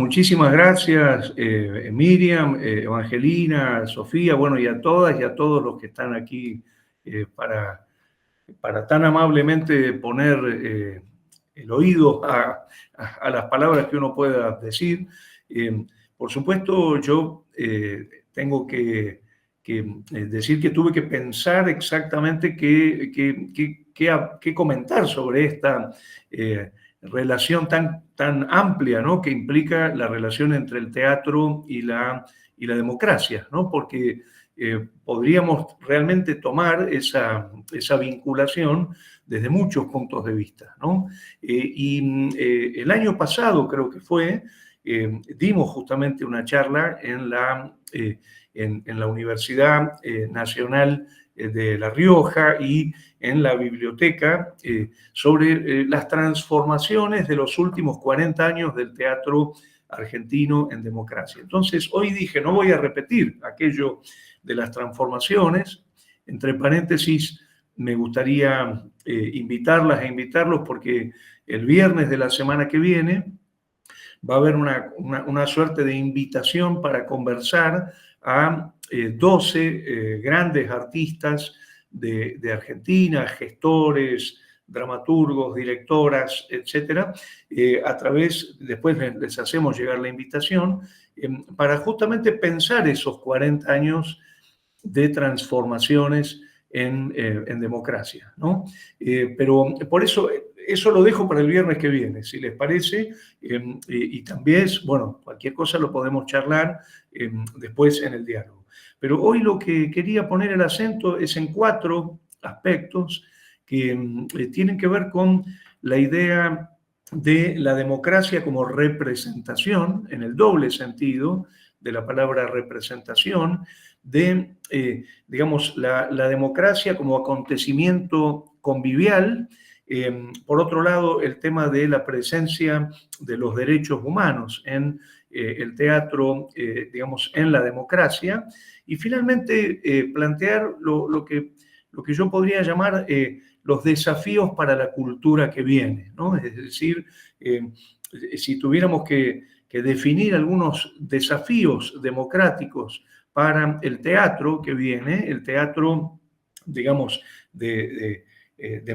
muchísimas gracias, Miriam, Evangelina, Sofía, bueno, y a todas y a todos los que están aquí para tan amablemente poner el oído a las palabras que uno pueda decir. Por supuesto, yo tengo que decir que tuve que pensar exactamente qué comentar sobre esta relación tan amplia, ¿no?, que implica la relación entre el teatro y la democracia, ¿no? Porque podríamos realmente tomar esa vinculación desde muchos puntos de vista, ¿no? El año pasado, creo que fue, dimos justamente una charla en la Universidad Nacional de La Rioja y en la biblioteca sobre las transformaciones de los últimos 40 años del teatro argentino en democracia. Entonces, hoy dije, no voy a repetir aquello de las transformaciones. Entre paréntesis, me gustaría invitarlas e invitarlos porque el viernes de la semana que viene va a haber una suerte de invitación para conversar a 12 grandes artistas de Argentina, gestores, dramaturgos, directoras, etcétera, después les hacemos llegar la invitación, para justamente pensar esos 40 años de transformaciones en democracia, ¿no? Pero por eso lo dejo para el viernes que viene, si les parece, y también, bueno, cualquier cosa lo podemos charlar después en el diálogo. Pero hoy lo que quería poner el acento es en 4 aspectos que tienen que ver con la idea de la democracia como representación, en el doble sentido de la palabra representación, de, digamos, la democracia como acontecimiento convivial. Por otro lado, el tema de la presencia de los derechos humanos en el teatro, digamos, en la democracia. Y finalmente, plantear lo que yo podría llamar los desafíos para la cultura que viene, ¿no? Es decir, si tuviéramos que definir algunos desafíos democráticos para el teatro que viene, el teatro, digamos, de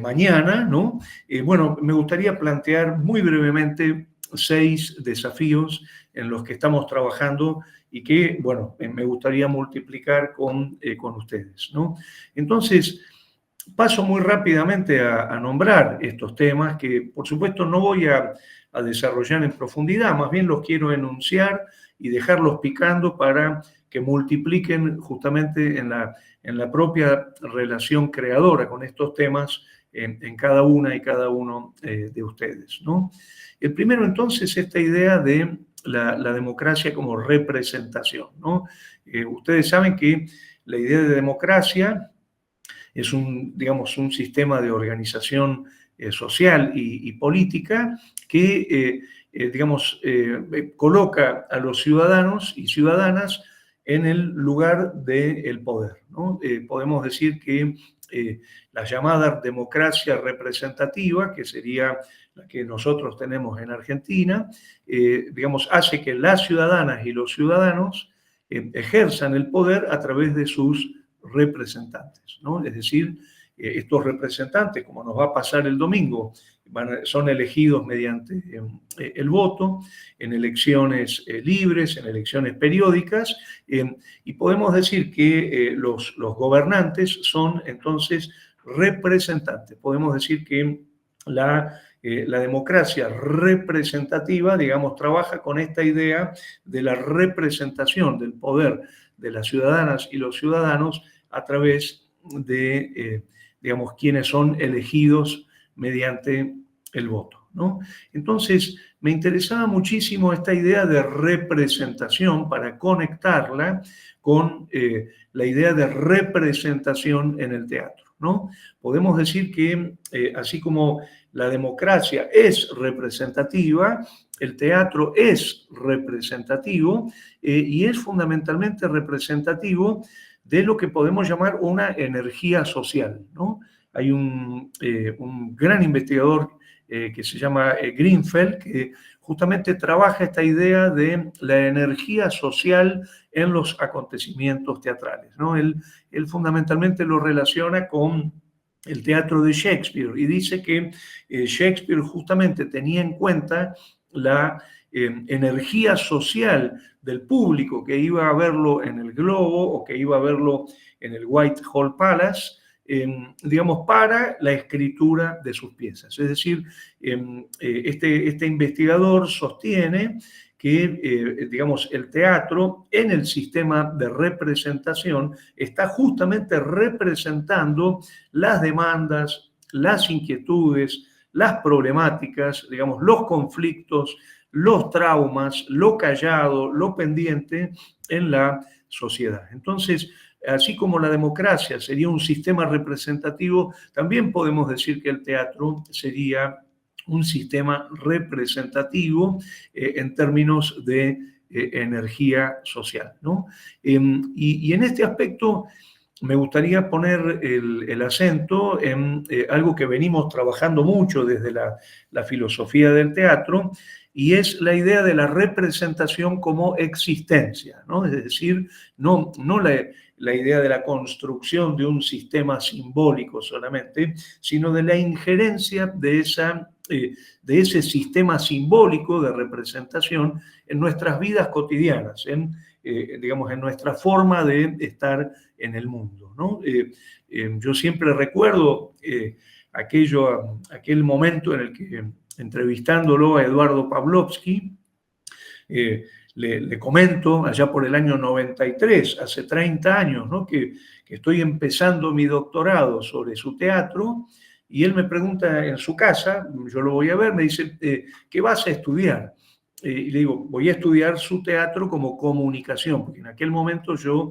mañana, ¿no? Bueno, me gustaría plantear muy brevemente 6 desafíos en los que estamos trabajando y que, bueno, me gustaría multiplicar con ustedes, ¿no? Entonces, paso muy rápidamente a nombrar estos temas que, por supuesto, no voy a desarrollar en profundidad, más bien los quiero enunciar y dejarlos picando para que multipliquen justamente en la propia relación creadora con estos temas en cada una y cada uno de ustedes, ¿no? El primero, entonces, esta idea de la democracia como representación, ¿no? Ustedes saben que la idea de democracia es digamos, un sistema de organización social y política que, digamos, coloca a los ciudadanos y ciudadanas en el lugar del poder, ¿no? Podemos decir que la llamada democracia representativa, que sería la que nosotros tenemos en Argentina, digamos, hace que las ciudadanas y los ciudadanos ejerzan el poder a través de sus representantes, ¿no? Es decir, estos representantes, como nos va a pasar el domingo, son elegidos mediante el voto, en elecciones libres, en elecciones periódicas, y podemos decir que los gobernantes son entonces representantes. Podemos decir que la democracia representativa, digamos, trabaja con esta idea de la representación del poder de las ciudadanas y los ciudadanos a través de, digamos, quienes son elegidos mediante el voto, ¿no? Entonces, me interesaba muchísimo esta idea de representación para conectarla con la idea de representación en el teatro, ¿no? Podemos decir que así como la democracia es representativa, el teatro es representativo y es fundamentalmente representativo de lo que podemos llamar una energía social, ¿no? Hay un gran investigador que se llama Greenfeld, que justamente trabaja esta idea de la energía social en los acontecimientos teatrales, ¿no? Él fundamentalmente lo relaciona con el teatro de Shakespeare y dice que Shakespeare justamente tenía en cuenta la energía social del público que iba a verlo en el Globo o que iba a verlo en el Whitehall Palace, digamos, para la escritura de sus piezas. Es decir, este investigador sostiene que, digamos, el teatro en el sistema de representación está justamente representando las demandas, las inquietudes, las problemáticas, digamos, los conflictos, los traumas, lo callado, lo pendiente en la sociedad. Entonces, así como la democracia sería un sistema representativo, también podemos decir que el teatro sería un sistema representativo en términos de energía social, ¿no? Y en este aspecto me gustaría poner el acento en algo que venimos trabajando mucho desde la filosofía del teatro, y es la idea de la representación como existencia, ¿no? Es decir, no la idea de la construcción de un sistema simbólico solamente, sino de la injerencia de ese sistema simbólico de representación en nuestras vidas cotidianas, digamos, en nuestra forma de estar en el mundo, ¿no? Yo siempre recuerdo aquel momento en el que, entrevistándolo a Eduardo Pavlovsky, le comento, allá por el año 93, hace 30 años, ¿no? que estoy empezando mi doctorado sobre su teatro, y él me pregunta en su casa, yo lo voy a ver, me dice, ¿qué vas a estudiar? Y le digo, voy a estudiar su teatro como comunicación, porque en aquel momento yo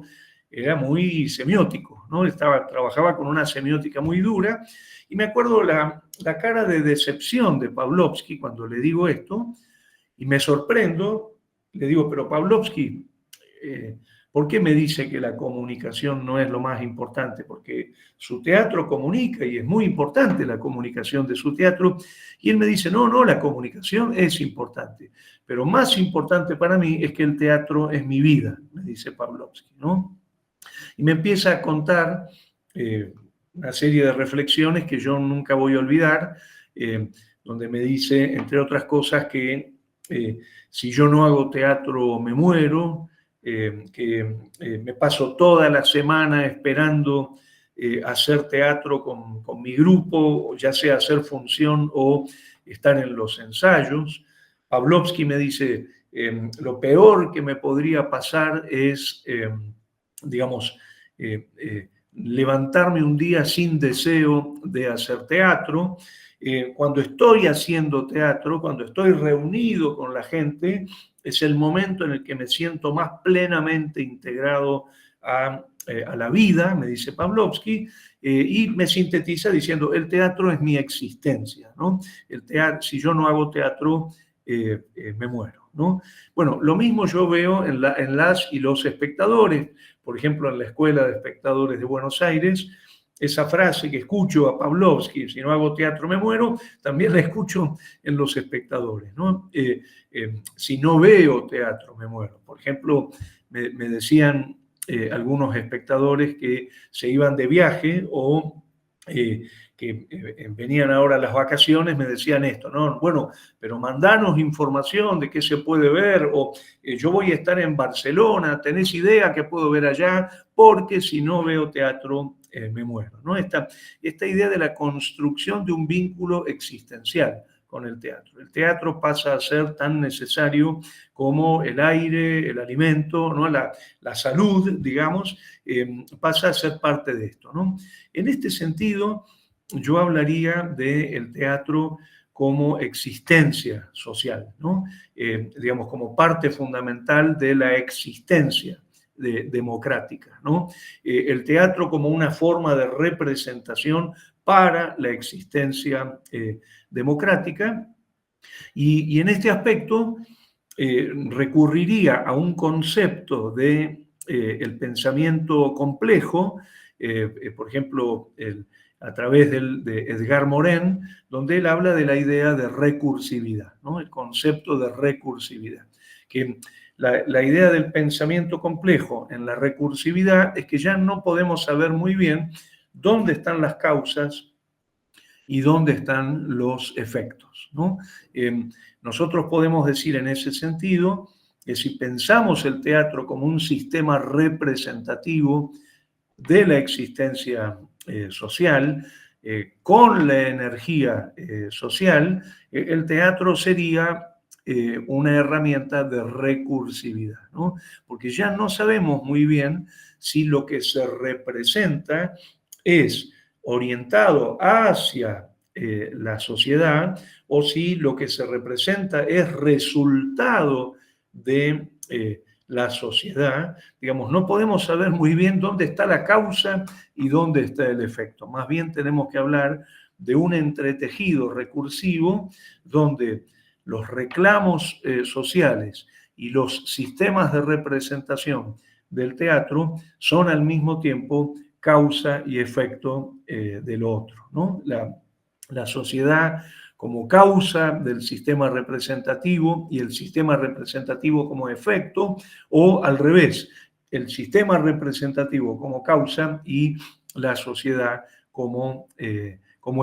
era muy semiótico, ¿no? Trabajaba con una semiótica muy dura, y me acuerdo la cara de decepción de Pavlovsky cuando le digo esto, y me sorprendo, le digo, pero Pavlovsky, ¿por qué me dice que la comunicación no es lo más importante? Porque su teatro comunica y es muy importante la comunicación de su teatro. Y él me dice, no, la comunicación es importante, pero más importante para mí es que el teatro es mi vida, me dice Pavlovsky, ¿no? Y me empieza a contar una serie de reflexiones que yo nunca voy a olvidar, donde me dice, entre otras cosas, que si yo no hago teatro me muero, que me paso toda la semana esperando hacer teatro con mi grupo, ya sea hacer función o estar en los ensayos. Pavlovsky me dice, lo peor que me podría pasar es, digamos, levantarme un día sin deseo de hacer teatro. Cuando estoy haciendo teatro, cuando estoy reunido con la gente, es el momento en el que me siento más plenamente integrado a la vida, me dice Pavlovsky, y me sintetiza diciendo, el teatro es mi existencia, ¿no? Si yo no hago teatro, me muero, ¿no? Bueno, lo mismo yo veo en las y los espectadores. Por ejemplo, en la Escuela de Espectadores de Buenos Aires, esa frase que escucho a Pavlovsky, si no hago teatro me muero, también la escucho en los espectadores, ¿no? Si no veo teatro me muero. Por ejemplo, me decían algunos espectadores que se iban de viaje o que venían ahora las vacaciones, me decían esto, ¿no? Bueno, pero mandanos información de qué se puede ver, o yo voy a estar en Barcelona, ¿tenés idea qué puedo ver allá? Porque si no veo teatro, me muero, ¿no? Esta idea de la construcción de un vínculo existencial con el teatro. El teatro pasa a ser tan necesario como el aire, el alimento, ¿no? La salud, digamos, pasa a ser parte de esto, ¿no? En este sentido, yo hablaría del teatro como existencia social, ¿no? Digamos, como parte fundamental de la existencia democrática, ¿no? El teatro como una forma de representación para la existencia democrática, y en este aspecto recurriría a un concepto de el pensamiento complejo por ejemplo, a través de Edgar Morin, donde él habla de la idea de recursividad, ¿no? El concepto de recursividad. Que la idea del pensamiento complejo en la recursividad es que ya no podemos saber muy bien dónde están las causas y dónde están los efectos, ¿no? Nosotros podemos decir en ese sentido que si pensamos el teatro como un sistema representativo de la existencia social, con la energía social, el teatro sería una herramienta de recursividad, ¿no? Porque ya no sabemos muy bien si lo que se representa es orientado hacia la sociedad o si lo que se representa es resultado de la sociedad. Digamos, no podemos saber muy bien dónde está la causa y dónde está el efecto. Más bien tenemos que hablar de un entretejido recursivo donde los reclamos sociales y los sistemas de representación del teatro son al mismo tiempo causa y efecto del otro, ¿no? La sociedad como causa del sistema representativo y el sistema representativo como efecto, o al revés, el sistema representativo como causa y la sociedad como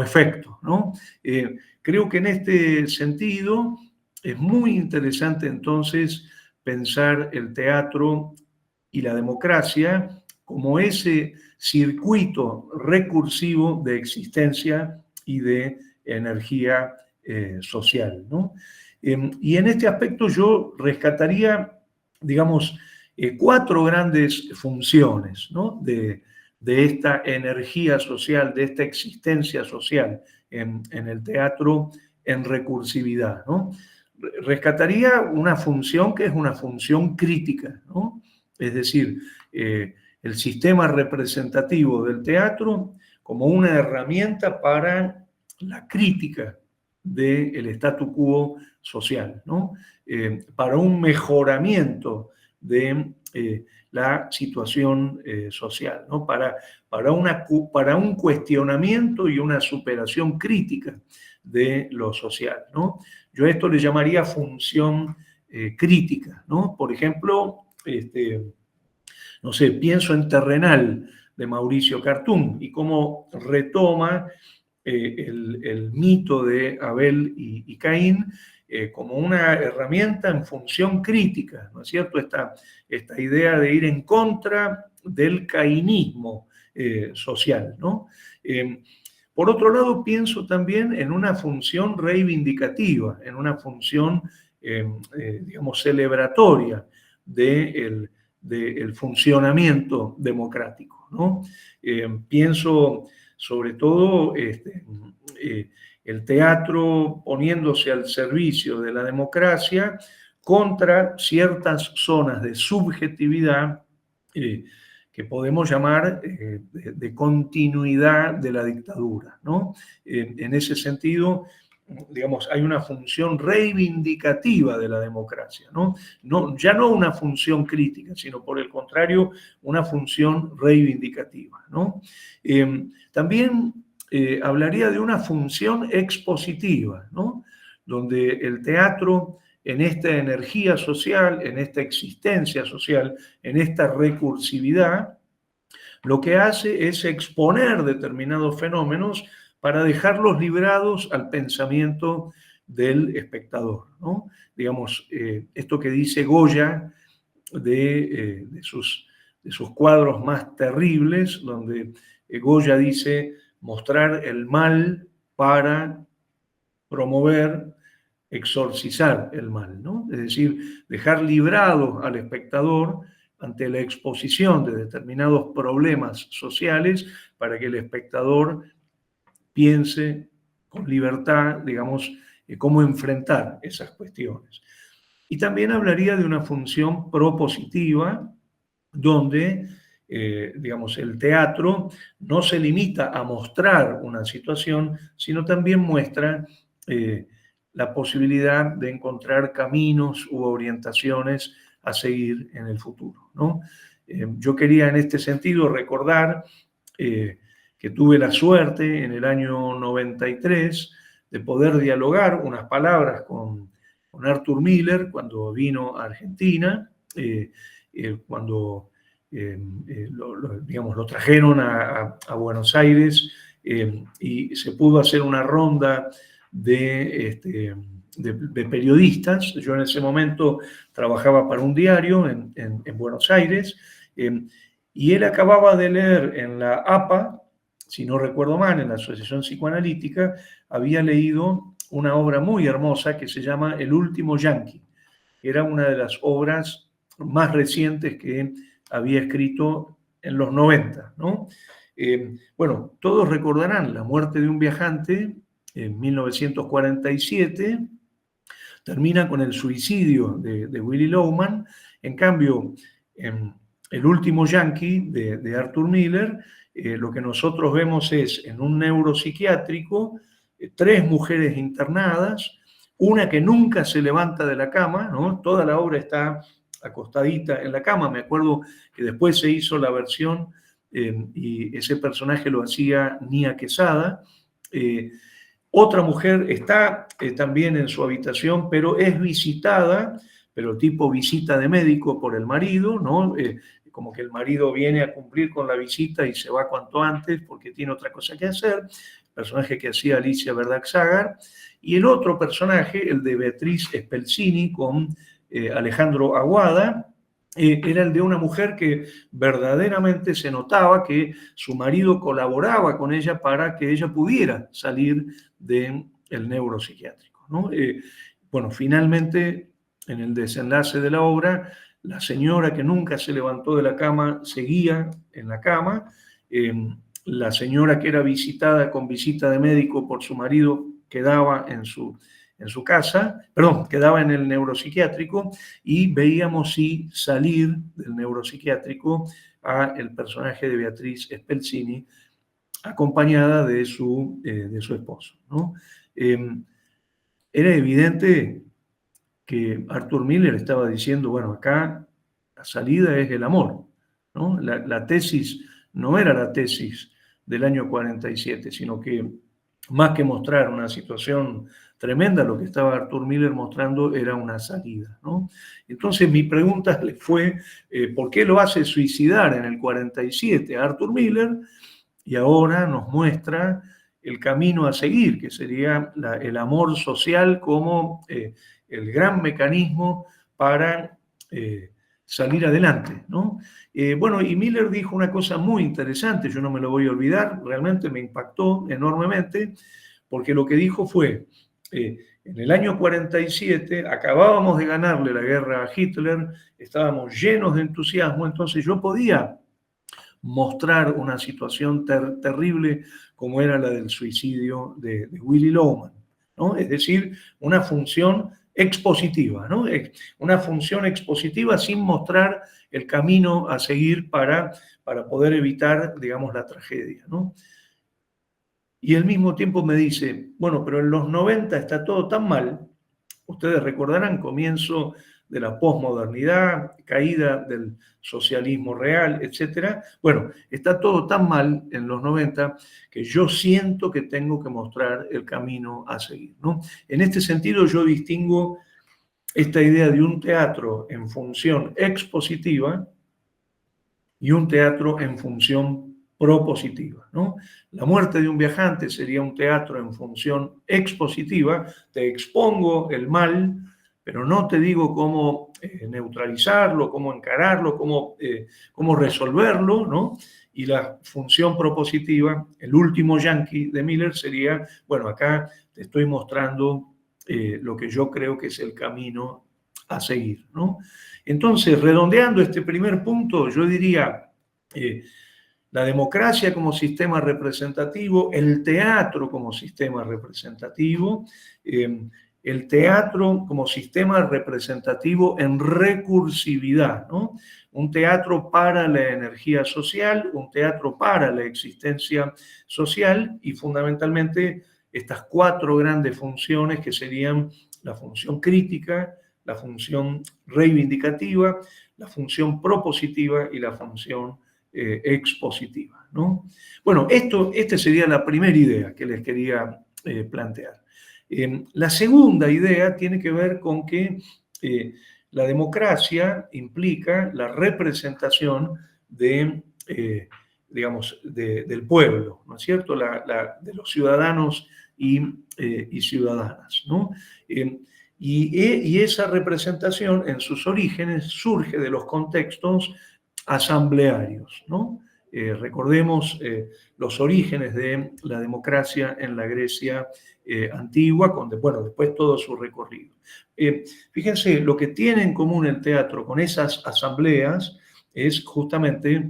efecto, ¿no? Creo que en este sentido es muy interesante entonces pensar el teatro y la democracia como ese circuito recursivo de existencia y de energía social, ¿no? Y en este aspecto yo rescataría, digamos, cuatro grandes funciones, ¿no? de esta energía social, de esta existencia social en el teatro en recursividad, ¿no? Rescataría una función que es una función crítica, ¿no? Es decir, el sistema representativo del teatro como una herramienta para la crítica del statu quo social, ¿no? Para un mejoramiento de la situación social, ¿no? Para un cuestionamiento y una superación crítica de lo social, ¿no? Yo a esto le llamaría función crítica, ¿no? Por ejemplo, no sé, pienso en Terrenal de Mauricio Cartún y cómo retoma el mito de Abel y Caín como una herramienta en función crítica, ¿no es cierto? Esta idea de ir en contra del cainismo social, ¿no? Por otro lado, pienso también en una función reivindicativa, en una función, digamos, celebratoria del funcionamiento democrático, ¿no? Pienso sobre todo el teatro poniéndose al servicio de la democracia contra ciertas zonas de subjetividad que podemos llamar de continuidad de la dictadura, ¿no? En ese sentido, digamos, hay una función reivindicativa de la democracia, ¿no? Ya no una función crítica, sino por el contrario, una función reivindicativa, ¿no? También hablaría de una función expositiva, ¿no? Donde el teatro, en esta energía social, en esta existencia social, en esta recursividad, lo que hace es exponer determinados fenómenos para dejarlos librados al pensamiento del espectador, ¿no? Digamos, esto que dice Goya de sus cuadros más terribles, donde Goya dice mostrar el mal para promover, exorcizar el mal, ¿no? Es decir, dejar librado al espectador ante la exposición de determinados problemas sociales para que el espectador piense con libertad, digamos, cómo enfrentar esas cuestiones. Y también hablaría de una función propositiva donde, digamos, el teatro no se limita a mostrar una situación, sino también muestra la posibilidad de encontrar caminos u orientaciones a seguir en el futuro, ¿no? Yo quería en este sentido recordar que tuve la suerte en el año 93 de poder dialogar unas palabras con Arthur Miller cuando vino a Argentina, cuando digamos, lo trajeron a Buenos Aires, y se pudo hacer una ronda de periodistas. Yo en ese momento trabajaba para un diario en Buenos Aires, y él acababa de leer en la APA, si no recuerdo mal, en la Asociación Psicoanalítica, había leído una obra muy hermosa que se llama El último Yanqui. Era una de las obras más recientes que había escrito en los 90, ¿no? Bueno, todos recordarán La muerte de un viajante en 1947, termina con el suicidio de Willy Loman. En cambio, en El último Yanqui de Arthur Miller, lo que nosotros vemos es en un neuropsiquiátrico, 3 mujeres internadas, una que nunca se levanta de la cama, ¿no? Toda la obra está acostadita en la cama. Me acuerdo que después se hizo la versión y ese personaje lo hacía Nia Quesada. Otra mujer está también en su habitación, pero es visitada, pero tipo visita de médico por el marido, ¿no? Como que el marido viene a cumplir con la visita y se va cuanto antes porque tiene otra cosa que hacer. Personaje que hacía Alicia Verdagshagar. Y el otro personaje, el de Beatriz Spelzini con Alejandro Aguada, era el de una mujer que verdaderamente se notaba que su marido colaboraba con ella para que ella pudiera salir del neuropsiquiátrico, ¿no? Bueno, finalmente, en el desenlace de la obra, la señora que nunca se levantó de la cama seguía en la cama. La señora que era visitada con visita de médico por su marido quedaba en su casa, perdón, quedaba en el neuropsiquiátrico, y veíamos si salir del neuropsiquiátrico a el personaje de Beatriz Spelzini, acompañada de su esposo, ¿no? Era evidente que Arthur Miller estaba diciendo, bueno, acá la salida es el amor, ¿no? La tesis no era la tesis del año 47, sino que más que mostrar una situación tremenda, lo que estaba Arthur Miller mostrando era una salida, ¿no? Entonces mi pregunta le fue, ¿por qué lo hace suicidar en el 47 a Arthur Miller? Y ahora nos muestra el camino a seguir, que sería el amor social como el gran mecanismo para salir adelante, ¿no? Bueno, y Miller dijo una cosa muy interesante, yo no me lo voy a olvidar, realmente me impactó enormemente, porque lo que dijo fue, en el año 47 acabábamos de ganarle la guerra a Hitler, estábamos llenos de entusiasmo, entonces yo podía mostrar una situación terrible como era la del suicidio de Willy Loman, ¿no? Es decir, una función expositiva, ¿no? Una función expositiva sin mostrar el camino a seguir para poder evitar, digamos, la tragedia, ¿no? Y al mismo tiempo me dice, bueno, pero en los 90 está todo tan mal. Ustedes recordarán, comienzo de la posmodernidad, caída del socialismo real, etc. Bueno, está todo tan mal en los 90 que yo siento que tengo que mostrar el camino a seguir, ¿no? En este sentido yo distingo esta idea de un teatro en función expositiva y un teatro en función propositiva, ¿no? La muerte de un viajante sería un teatro en función expositiva, te expongo el mal, pero no te digo cómo neutralizarlo, cómo encararlo, cómo resolverlo, ¿no? Y la función propositiva, el último Yanqui de Miller sería, bueno, acá te estoy mostrando lo que yo creo que es el camino a seguir, ¿no? Entonces, redondeando este primer punto, yo diría la democracia como sistema representativo, el teatro como sistema representativo, el teatro como sistema representativo en recursividad, ¿no? Un teatro para la energía social, un teatro para la existencia social y fundamentalmente estas 4 grandes funciones que serían la función crítica, la función reivindicativa, la función propositiva y la función expositiva, ¿no? Bueno, esta sería la primera idea que les quería plantear. La segunda idea tiene que ver con que la democracia implica la representación del pueblo, ¿no es cierto? De los ciudadanos y ciudadanas, ¿no? Y esa representación en sus orígenes surge de los contextos asamblearios, ¿no? Recordemos los orígenes de la democracia en la Grecia antigua, después todo su recorrido. Fíjense, lo que tiene en común el teatro con esas asambleas es justamente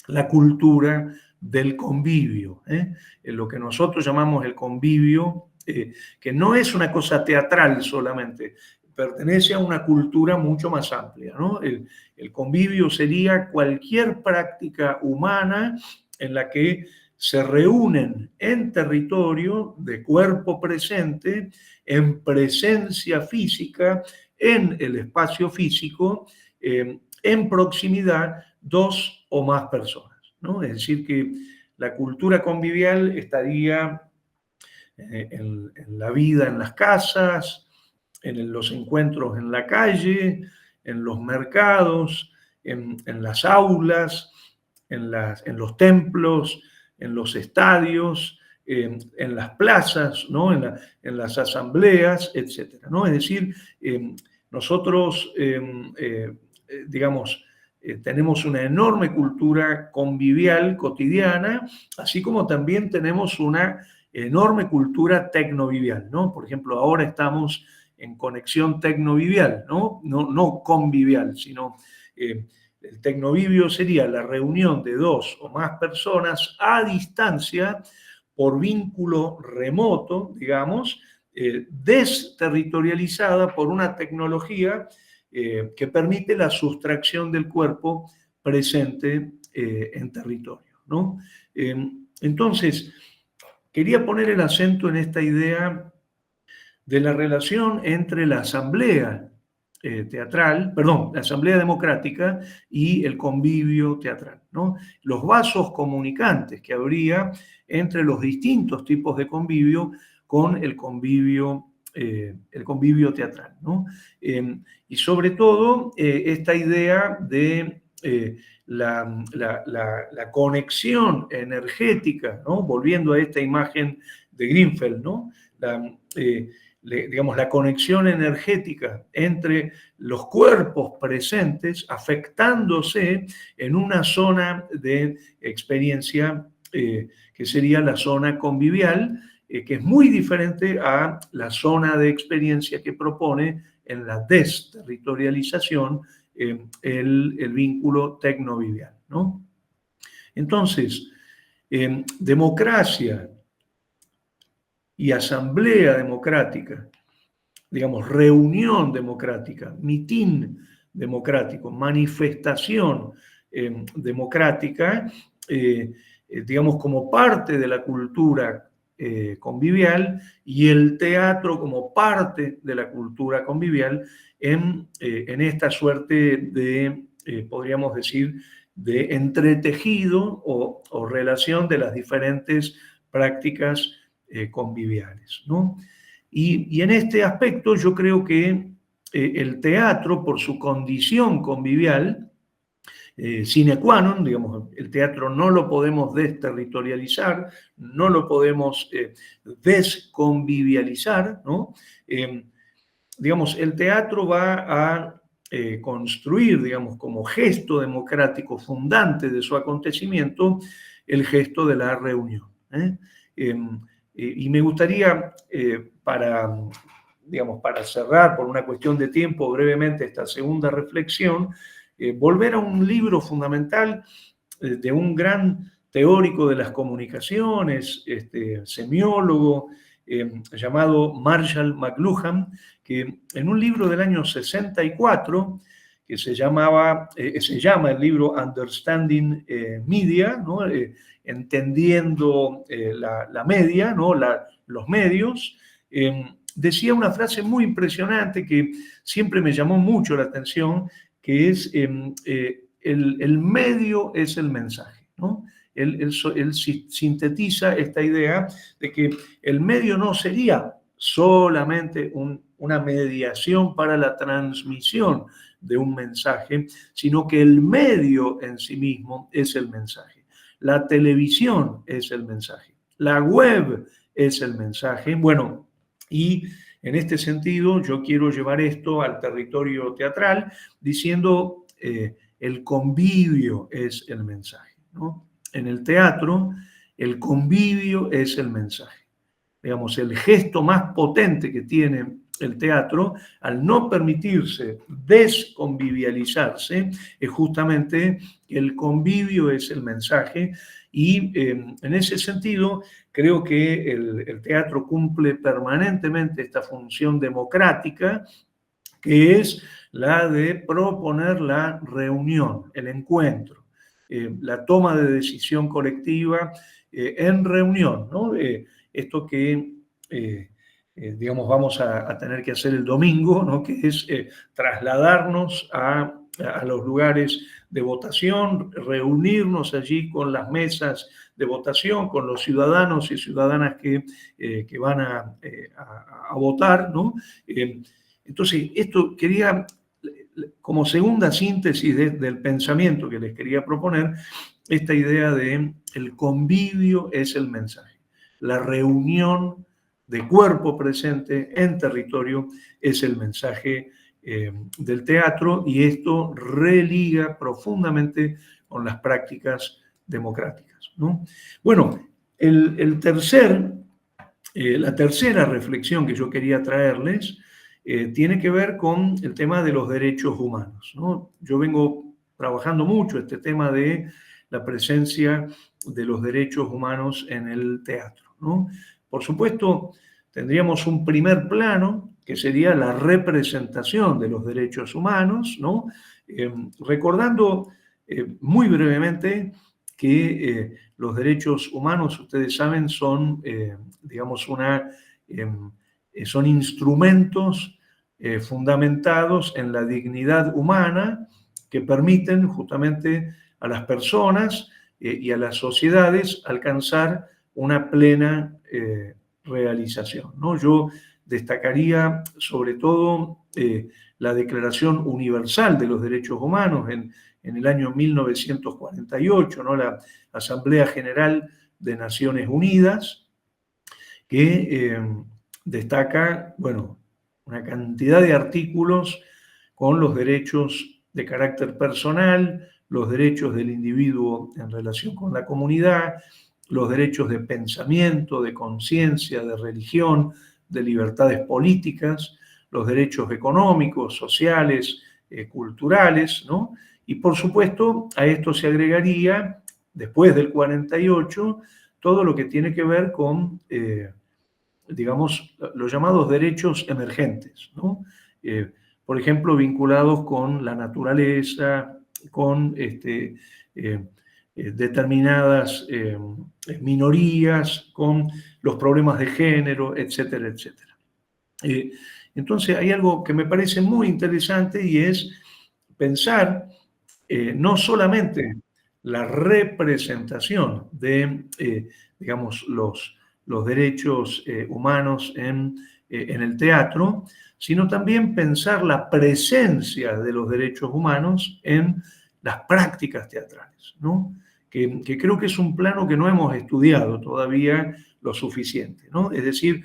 la cultura del convivio, lo que nosotros llamamos el convivio, que no es una cosa teatral solamente, pertenece a una cultura mucho más amplia, ¿no? El convivio sería cualquier práctica humana en la que se reúnen en territorio de cuerpo presente, en presencia física, en el espacio físico, en proximidad, dos o más personas, ¿no? Es decir, que la cultura convivial estaría en la vida en las casas, en los encuentros en la calle, en los mercados, en las aulas, en los templos, en los estadios, en las plazas, ¿no? En las asambleas, etcétera, ¿no? Es decir, nosotros, tenemos una enorme cultura convivial cotidiana, así como también tenemos una enorme cultura tecnovivial, ¿no? Por ejemplo, ahora estamos en conexión tecnovivial, ¿no? No convivial, sino el tecnovivio sería la reunión de dos o más personas a distancia por vínculo remoto, digamos, desterritorializada por una tecnología que permite la sustracción del cuerpo presente en territorio, ¿no? Entonces, quería poner el acento en esta idea de la relación entre la asamblea la asamblea democrática y el convivio teatral, ¿no? Los vasos comunicantes que habría entre los distintos tipos de convivio con el convivio teatral, ¿no? Y sobre todo esta idea de la conexión energética, ¿no? Volviendo a esta imagen de Greenfeld, ¿no? La conexión energética entre los cuerpos presentes afectándose en una zona de experiencia que sería la zona convivial, que es muy diferente a la zona de experiencia que propone en la desterritorialización el vínculo tecnovivial, ¿no? Entonces, democracia y asamblea democrática, digamos, reunión democrática, mitin democrático, manifestación democrática, digamos, como parte de la cultura convivial, y el teatro como parte de la cultura convivial en esta suerte de, podríamos decir, de entretejido o relación de las diferentes prácticas conviviales, ¿no? Y en este aspecto yo creo que el teatro, por su condición convivial, sine qua non, digamos, el teatro no lo podemos desterritorializar, no lo podemos desconvivializar, ¿no? Digamos, el teatro va a construir, digamos, como gesto democrático fundante de su acontecimiento, el gesto de la reunión. Y me gustaría, para cerrar por una cuestión de tiempo brevemente esta segunda reflexión, volver a un libro fundamental de un gran teórico de las comunicaciones, semiólogo, llamado Marshall McLuhan, que en un libro del año 64, que se llama el libro Understanding Media, ¿no? Entendiendo la media, ¿no? Los medios, decía una frase muy impresionante que siempre me llamó mucho la atención, que es el medio es el mensaje, ¿no? Él sintetiza esta idea de que el medio no sería solamente una mediación para la transmisión de un mensaje, sino que el medio en sí mismo es el mensaje. La televisión es el mensaje, la web es el mensaje. Bueno, y en este sentido yo quiero llevar esto al territorio teatral diciendo el convivio es el mensaje, ¿no? En el teatro, el convivio es el mensaje. Digamos, el gesto más potente que tiene el teatro, al no permitirse desconvivializarse, es justamente que el convivio es el mensaje y en ese sentido creo que el teatro cumple permanentemente esta función democrática, que es la de proponer la reunión, el encuentro, la toma de decisión colectiva en reunión, ¿no? Esto que, digamos, vamos a tener que hacer el domingo, ¿no? Que es trasladarnos a los lugares de votación, reunirnos allí con las mesas de votación, con los ciudadanos y ciudadanas que van a votar, ¿no? Entonces, esto quería, como segunda síntesis del pensamiento que les quería proponer, esta idea de el convivio es el mensaje. La reunión de cuerpo presente en territorio es el mensaje del teatro y esto religa profundamente con las prácticas democráticas, ¿no? Bueno, la tercera reflexión que yo quería traerles tiene que ver con el tema de los derechos humanos, ¿no? Yo vengo trabajando mucho este tema de la presencia de los derechos humanos en el teatro, ¿no? Por supuesto, tendríamos un primer plano que sería la representación de los derechos humanos, ¿no? Recordando muy brevemente que los derechos humanos, ustedes saben, son, digamos, son instrumentos fundamentados en la dignidad humana que permiten justamente a las personas y a las sociedades alcanzar una plena realización, ¿no? Yo destacaría sobre todo la Declaración Universal de los Derechos Humanos en el año 1948, ¿no? La Asamblea General de Naciones Unidas, que destaca, bueno, una cantidad de artículos con los derechos de carácter personal, los derechos del individuo en relación con la comunidad, los derechos de pensamiento, de conciencia, de religión, de libertades políticas, los derechos económicos, sociales, culturales, ¿no? Y por supuesto a esto se agregaría, después del 48, todo lo que tiene que ver con digamos, los llamados derechos emergentes, ¿no? Por ejemplo, vinculados con la naturaleza, con determinadas minorías, con los problemas de género, etcétera, etcétera. Entonces, hay algo que me parece muy interesante y es pensar no solamente la representación de, digamos, los derechos humanos en el teatro, sino también pensar la presencia de los derechos humanos en las prácticas teatrales, ¿no? Que creo que es un plano que no hemos estudiado todavía lo suficiente, ¿no? Es decir,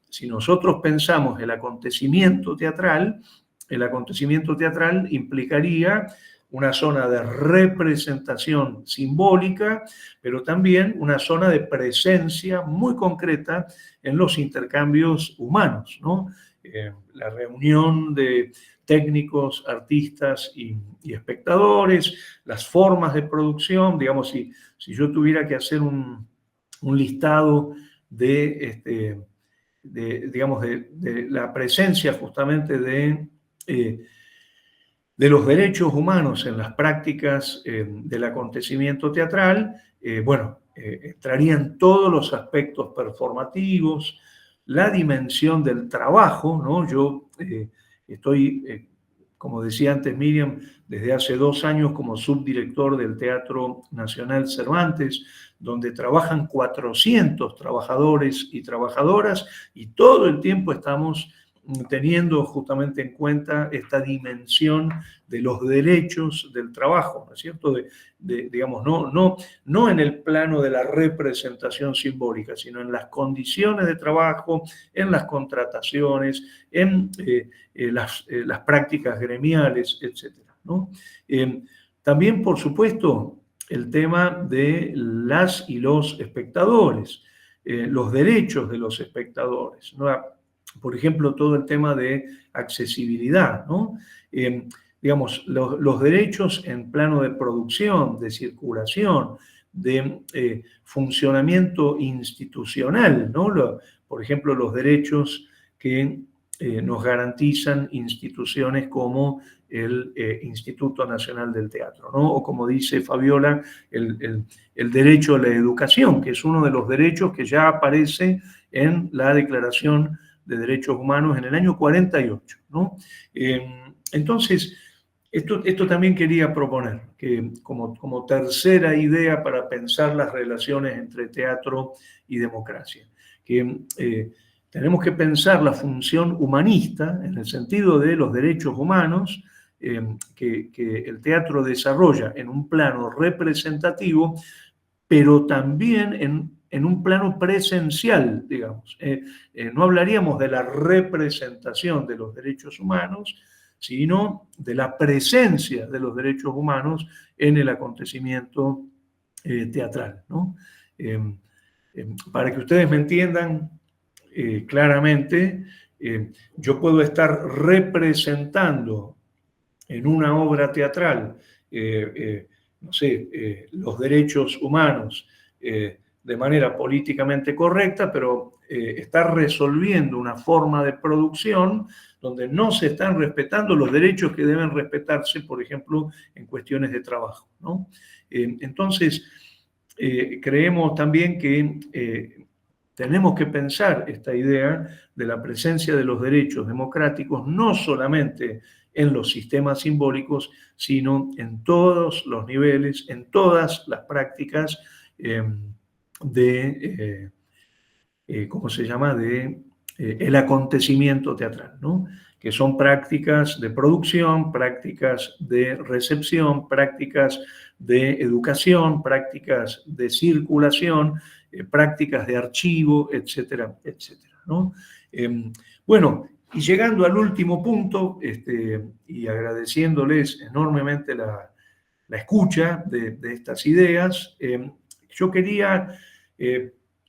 si nosotros pensamos el acontecimiento teatral implicaría una zona de representación simbólica, pero también una zona de presencia muy concreta en los intercambios humanos, ¿no? La reunión de técnicos, artistas y espectadores, las formas de producción, digamos, si yo tuviera que hacer un listado digamos, de la presencia justamente de los derechos humanos en las prácticas del acontecimiento teatral, bueno, entrarían todos los aspectos performativos, la dimensión del trabajo, ¿no? Yo estoy como decía antes Miriam, desde hace 2 años como subdirector del Teatro Nacional Cervantes, donde trabajan 400 trabajadores y trabajadoras, y todo el tiempo estamos teniendo justamente en cuenta esta dimensión de los derechos del trabajo, ¿no es cierto? Digamos, no en el plano de la representación simbólica, sino en las condiciones de trabajo, en las contrataciones, en las prácticas gremiales, etcétera, ¿no? También, por supuesto, el tema de las y los espectadores, los derechos de los espectadores, ¿no? Por ejemplo, todo el tema de accesibilidad, ¿no? Digamos, los derechos en plano de producción, de circulación, de funcionamiento institucional, ¿no? Por ejemplo, los derechos que nos garantizan instituciones como el Instituto Nacional del Teatro, ¿no? O como dice Fabiola, el derecho a la educación, que es uno de los derechos que ya aparece en la Declaración de Derechos Humanos en el año 48, ¿no? Entonces, esto también quería proponer, que como tercera idea para pensar las relaciones entre teatro y democracia, que tenemos que pensar la función humanista en el sentido de los derechos humanos que el teatro desarrolla en un plano representativo, pero también en un plano presencial, digamos. No hablaríamos de la representación de los derechos humanos, sino de la presencia de los derechos humanos en el acontecimiento teatral, ¿no? Para que ustedes me entiendan claramente, yo puedo estar representando en una obra teatral, no sé, los derechos humanos de manera políticamente correcta, pero está resolviendo una forma de producción donde no se están respetando los derechos que deben respetarse, por ejemplo, en cuestiones de trabajo, ¿no? Entonces, creemos también que tenemos que pensar esta idea de la presencia de los derechos democráticos no solamente en los sistemas simbólicos, sino en todos los niveles, en todas las prácticas ¿cómo se llama?, el acontecimiento teatral, ¿no? Que son prácticas de producción, prácticas de recepción, prácticas de educación, prácticas de circulación, prácticas de archivo, etcétera, etcétera, ¿no? Bueno, y llegando al último punto, y agradeciéndoles enormemente la escucha de estas ideas, yo quería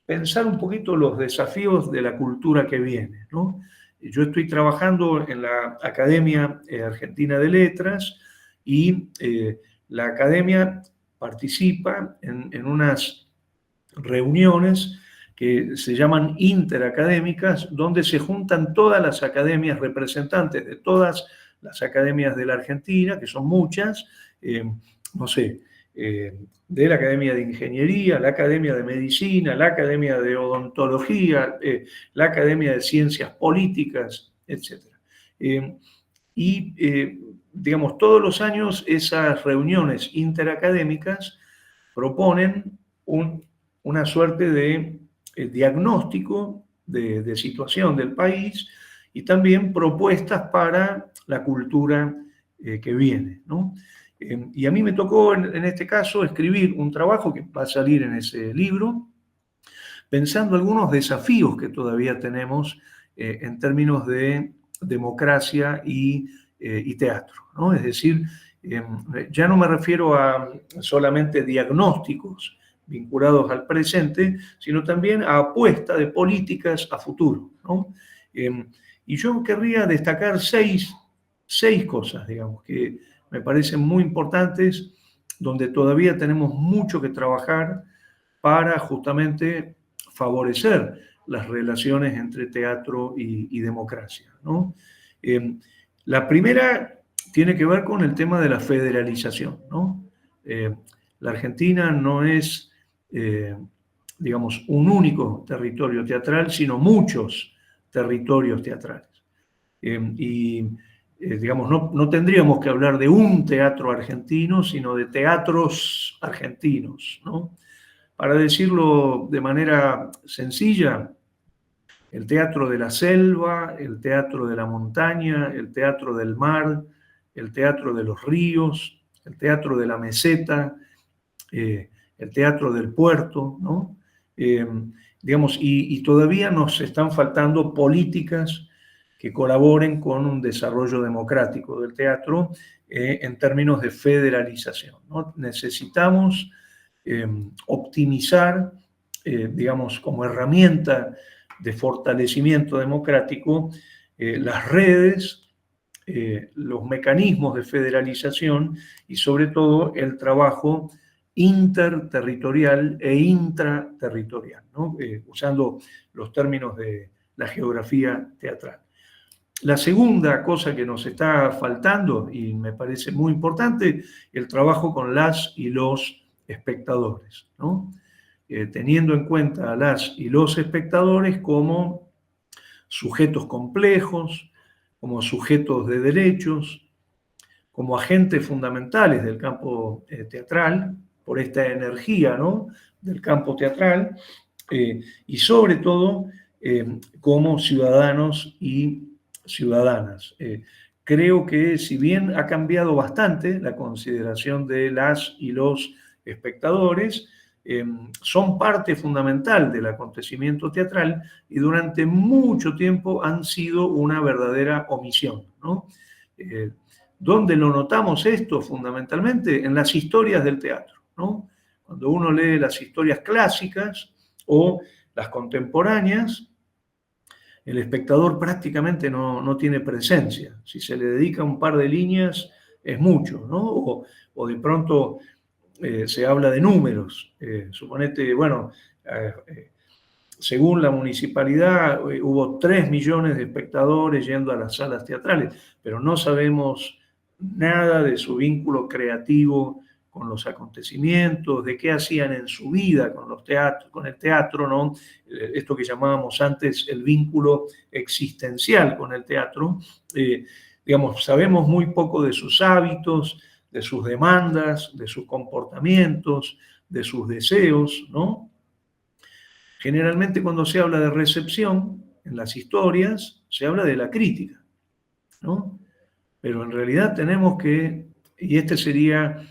pensar un poquito los desafíos de la cultura que viene, ¿no? Yo estoy trabajando en la Academia Argentina de Letras y la Academia participa en unas reuniones que se llaman interacadémicas, donde se juntan todas las academias, representantes de todas las academias de la Argentina, que son muchas, no sé, de la Academia de Ingeniería, la Academia de Medicina, la Academia de Odontología, la Academia de Ciencias Políticas, etc. Digamos, todos los años esas reuniones interacadémicas proponen una suerte de diagnóstico de situación del país y también propuestas para la cultura que viene, ¿no? Y a mí me tocó, en este caso, escribir un trabajo que va a salir en ese libro, pensando algunos desafíos que todavía tenemos en términos de democracia y teatro, ¿no? Es decir, ya no me refiero a solamente diagnósticos vinculados al presente, sino también a apuesta de políticas a futuro, ¿no? Y yo querría destacar seis cosas, digamos, que me parecen muy importantes, donde todavía tenemos mucho que trabajar para justamente favorecer las relaciones entre teatro y democracia, ¿no? La primera tiene que ver con el tema de la federalización, ¿no? La Argentina no es, digamos, un único territorio teatral, sino muchos territorios teatrales. Y digamos, no tendríamos que hablar de un teatro argentino, sino de teatros argentinos, ¿no? Para decirlo de manera sencilla, el teatro de la selva, el teatro de la montaña, el teatro del mar, el teatro de los ríos, el teatro de la meseta, el teatro del puerto, ¿no? Eh, digamos, y todavía nos están faltando políticas que colaboren con un desarrollo democrático del teatro en términos de federalización, ¿no? Necesitamos optimizar, digamos, como herramienta de fortalecimiento democrático, las redes, los mecanismos de federalización y sobre todo el trabajo interterritorial e intraterritorial, ¿no? Usando los términos de la geografía teatral. La segunda cosa que nos está faltando, y me parece muy importante, el trabajo con las y los espectadores, ¿no? Teniendo en cuenta a las y los espectadores como sujetos complejos, como sujetos de derechos, como agentes fundamentales del campo teatral, por esta energía, ¿no?, del campo teatral, y sobre todo como ciudadanos y ciudadanas. Creo que si bien ha cambiado bastante la consideración de las y los espectadores, son parte fundamental del acontecimiento teatral y durante mucho tiempo han sido una verdadera omisión, ¿no? ¿Dónde lo notamos esto fundamentalmente? En las historias del teatro, ¿no? Cuando uno lee las historias clásicas o las contemporáneas, el espectador prácticamente no tiene presencia. Si se le dedica un par de líneas, es mucho, ¿no? O de pronto se habla de números. Suponete, bueno, según la municipalidad, hubo 3 millones de espectadores yendo a las salas teatrales, pero no sabemos nada de su vínculo creativo con los acontecimientos, de qué hacían en su vida con los teatros, con el teatro, ¿no? Esto que llamábamos antes el vínculo existencial con el teatro. Digamos, sabemos muy poco de sus hábitos, de sus demandas, de sus comportamientos, de sus deseos, ¿no? Generalmente cuando se habla de recepción en las historias, se habla de la crítica, ¿no? Pero en realidad tenemos que, y este sería,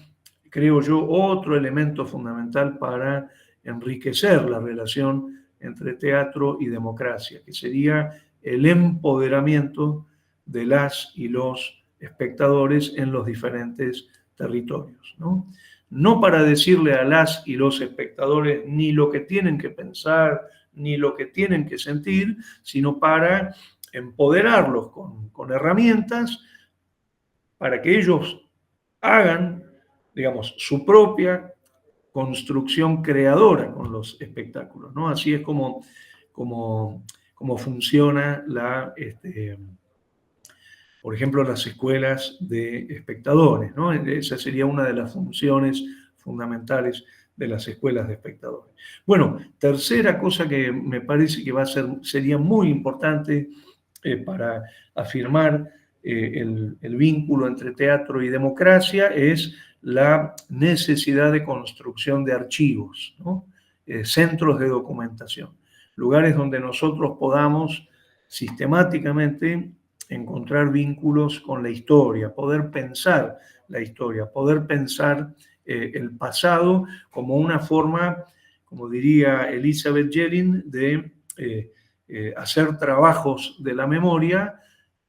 creo yo, otro elemento fundamental para enriquecer la relación entre teatro y democracia, que sería el empoderamiento de las y los espectadores en los diferentes territorios, ¿no? No para decirle a las y los espectadores ni lo que tienen que pensar, ni lo que tienen que sentir, sino para empoderarlos con herramientas para que ellos hagan, digamos, su propia construcción creadora con los espectáculos, ¿no? Así es como funciona por ejemplo, las escuelas de espectadores, ¿no? Esa sería una de las funciones fundamentales de las escuelas de espectadores. Bueno, tercera cosa que me parece que sería muy importante para afirmar el vínculo entre teatro y democracia es la necesidad de construcción de archivos, ¿no? Centros de documentación, lugares donde nosotros podamos sistemáticamente encontrar vínculos con la historia, poder pensar la historia, poder pensar el pasado como una forma, como diría Elizabeth Jelin, de hacer trabajos de la memoria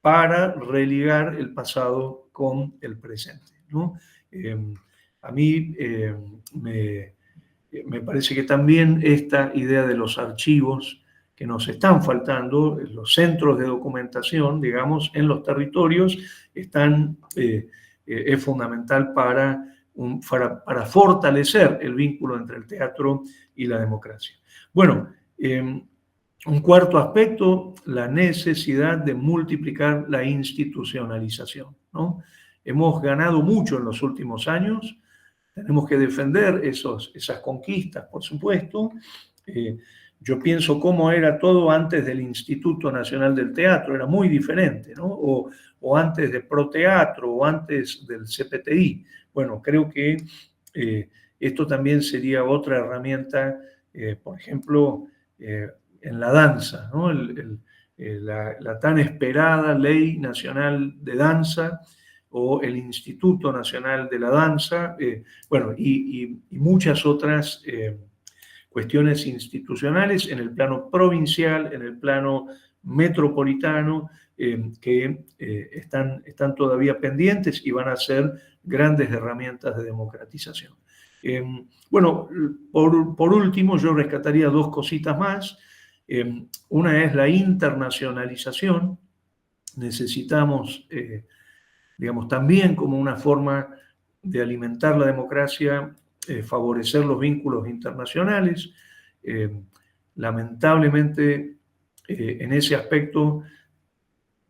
para religar el pasado con el presente, ¿no? A mí me parece que también esta idea de los archivos que nos están faltando, los centros de documentación, digamos, en los territorios, es fundamental para fortalecer el vínculo entre el teatro y la democracia. Bueno, un cuarto aspecto, la necesidad de multiplicar la institucionalización, ¿no? Hemos ganado mucho en los últimos años, tenemos que defender esas conquistas, por supuesto, Yo pienso cómo era todo antes del Instituto Nacional del Teatro, era muy diferente, ¿no? O antes de Proteatro, o antes del CPTI. Bueno, creo que esto también sería otra herramienta, por ejemplo, en la danza, ¿no? La tan esperada Ley Nacional de Danza o el Instituto Nacional de la Danza, bueno, y muchas otras cuestiones institucionales en el plano provincial, en el plano metropolitano, que están todavía pendientes y van a ser grandes herramientas de democratización. Bueno, por último, yo rescataría dos cositas más. Una es la internacionalización. Necesitamos, digamos, también como una forma de alimentar la democracia, favorecer los vínculos internacionales. Lamentablemente, en ese aspecto,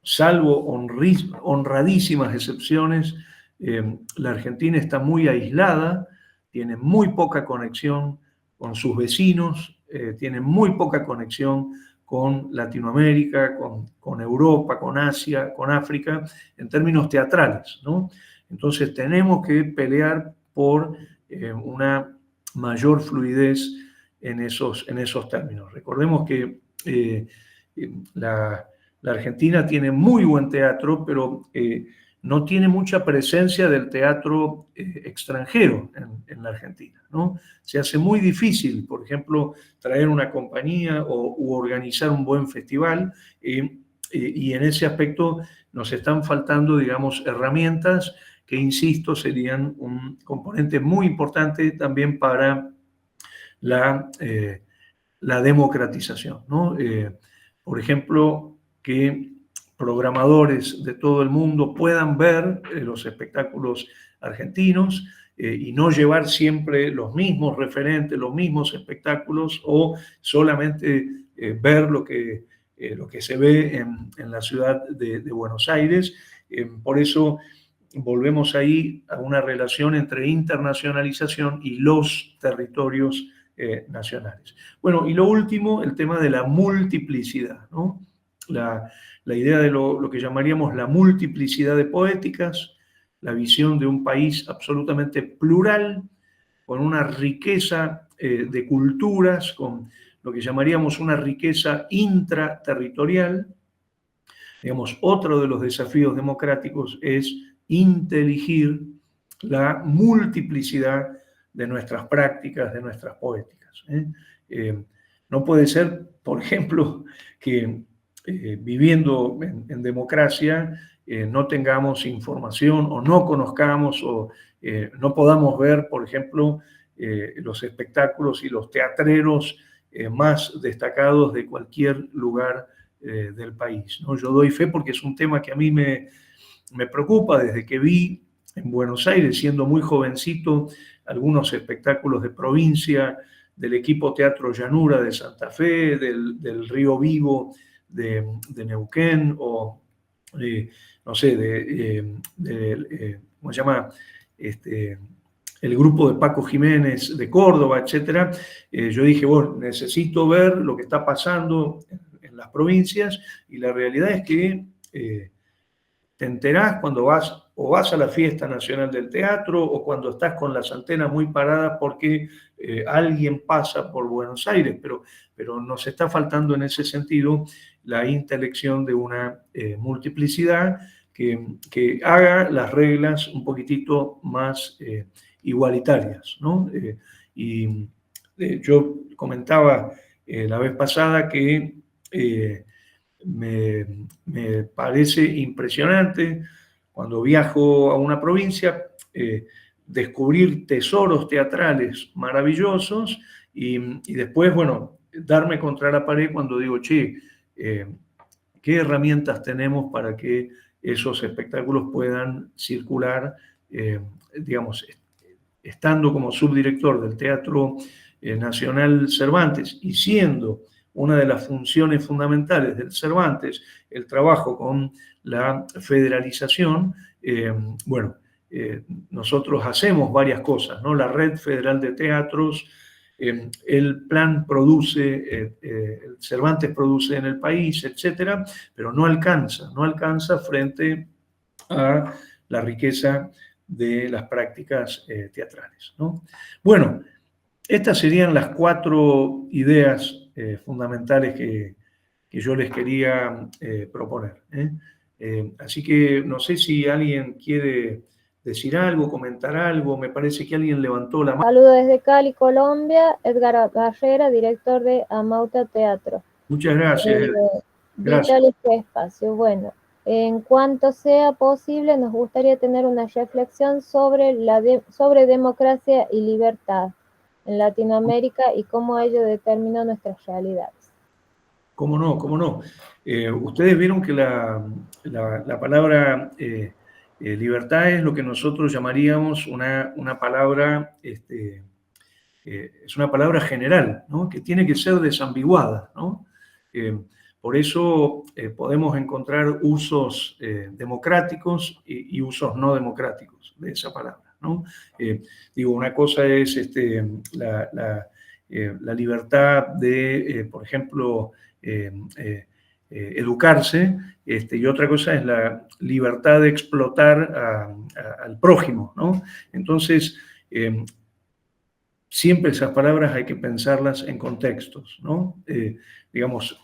salvo honradísimas excepciones, la Argentina está muy aislada, tiene muy poca conexión con sus vecinos, tiene muy poca conexión con Latinoamérica, con Europa, con Asia, con África, en términos teatrales, ¿no? Entonces tenemos que pelear por una mayor fluidez en esos términos. Recordemos que la Argentina tiene muy buen teatro, pero no tiene mucha presencia del teatro extranjero en la Argentina, ¿no? Se hace muy difícil, por ejemplo, traer una compañía u organizar un buen festival, y en ese aspecto nos están faltando, digamos, herramientas que, insisto, serían un componente muy importante también para la democratización, ¿no? Por ejemplo, que programadores de todo el mundo puedan ver los espectáculos argentinos y no llevar siempre los mismos referentes, los mismos espectáculos, o solamente ver lo que se ve en la ciudad de Buenos Aires. Por eso volvemos ahí a una relación entre internacionalización y los territorios nacionales. Bueno, y lo último, el tema de la multiplicidad, ¿no? La idea de lo que llamaríamos la multiplicidad de poéticas, la visión de un país absolutamente plural, con una riqueza de culturas, con lo que llamaríamos una riqueza intraterritorial. Digamos, otro de los desafíos democráticos es inteligir la multiplicidad de nuestras prácticas, de nuestras poéticas. No puede ser, por ejemplo, que viviendo en democracia no tengamos información o no conozcamos o no podamos ver, por ejemplo, los espectáculos y los teatreros más destacados de cualquier lugar del país, ¿no? Yo doy fe porque es un tema que a mí me preocupa desde que vi en Buenos Aires, siendo muy jovencito, algunos espectáculos de provincia, del equipo Teatro Llanura de Santa Fe, del Río Vivo de Neuquén, o no sé, ¿cómo se llama? El grupo de Paco Jiménez de Córdoba, etcétera. Yo dije, bueno, necesito ver lo que está pasando en las provincias, y la realidad es que te enterás cuando vas a la Fiesta Nacional del Teatro, o cuando estás con las antenas muy paradas porque alguien pasa por Buenos Aires, pero nos está faltando en ese sentido la intelección de una multiplicidad que haga las reglas un poquitito más igualitarias, ¿no? Yo comentaba la vez pasada que me parece impresionante cuando viajo a una provincia descubrir tesoros teatrales maravillosos y después, bueno, darme contra la pared cuando digo, che, ¿qué herramientas tenemos para que esos espectáculos puedan circular? Digamos, estando como subdirector del Teatro Nacional Cervantes y siendo una de las funciones fundamentales del Cervantes el trabajo con la federalización, bueno, nosotros hacemos varias cosas, ¿no? La Red Federal de Teatros el plan produce, Cervantes produce en el país, etcétera, pero no alcanza frente a la riqueza de las prácticas teatrales, ¿no? Bueno, estas serían las 4 ideas fundamentales que yo les quería proponer. Así que no sé si alguien quiere decir algo, comentar algo. Me parece que alguien levantó la mano. Saludos desde Cali, Colombia. Edgar Barrera, director de Amauta Teatro. Muchas gracias. Vital este espacio. Bueno, en cuanto sea posible, nos gustaría tener una reflexión sobre, sobre democracia y libertad en Latinoamérica y cómo ello determinó nuestras realidades. ¿Cómo no? ¿Cómo no? Ustedes vieron que la palabra libertad es lo que nosotros llamaríamos una palabra, es una palabra general, ¿no? Que tiene que ser desambiguada, ¿no? Por eso podemos encontrar usos democráticos y usos no democráticos de esa palabra, ¿no? Digo, una cosa es la libertad de, por ejemplo, educarse, y otra cosa es la libertad de explotar al prójimo, ¿no? Entonces, siempre esas palabras hay que pensarlas en contextos, ¿no? Digamos,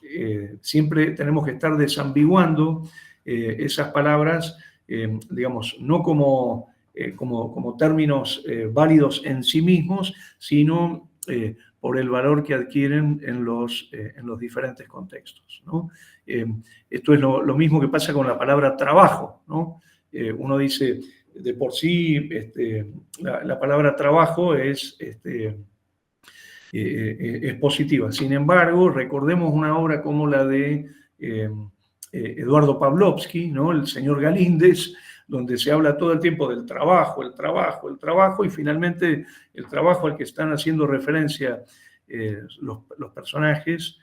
siempre tenemos que estar desambiguando esas palabras, digamos, no como términos válidos en sí mismos, sino por el valor que adquieren en los diferentes contextos, ¿no? Esto es lo mismo que pasa con la palabra trabajo, ¿no? Uno dice, de por sí, la palabra trabajo es positiva. Sin embargo, recordemos una obra como la de Eduardo Pavlovsky, ¿no? El señor Galíndez, donde se habla todo el tiempo del trabajo, el trabajo, el trabajo, y finalmente el trabajo al que están haciendo referencia los personajes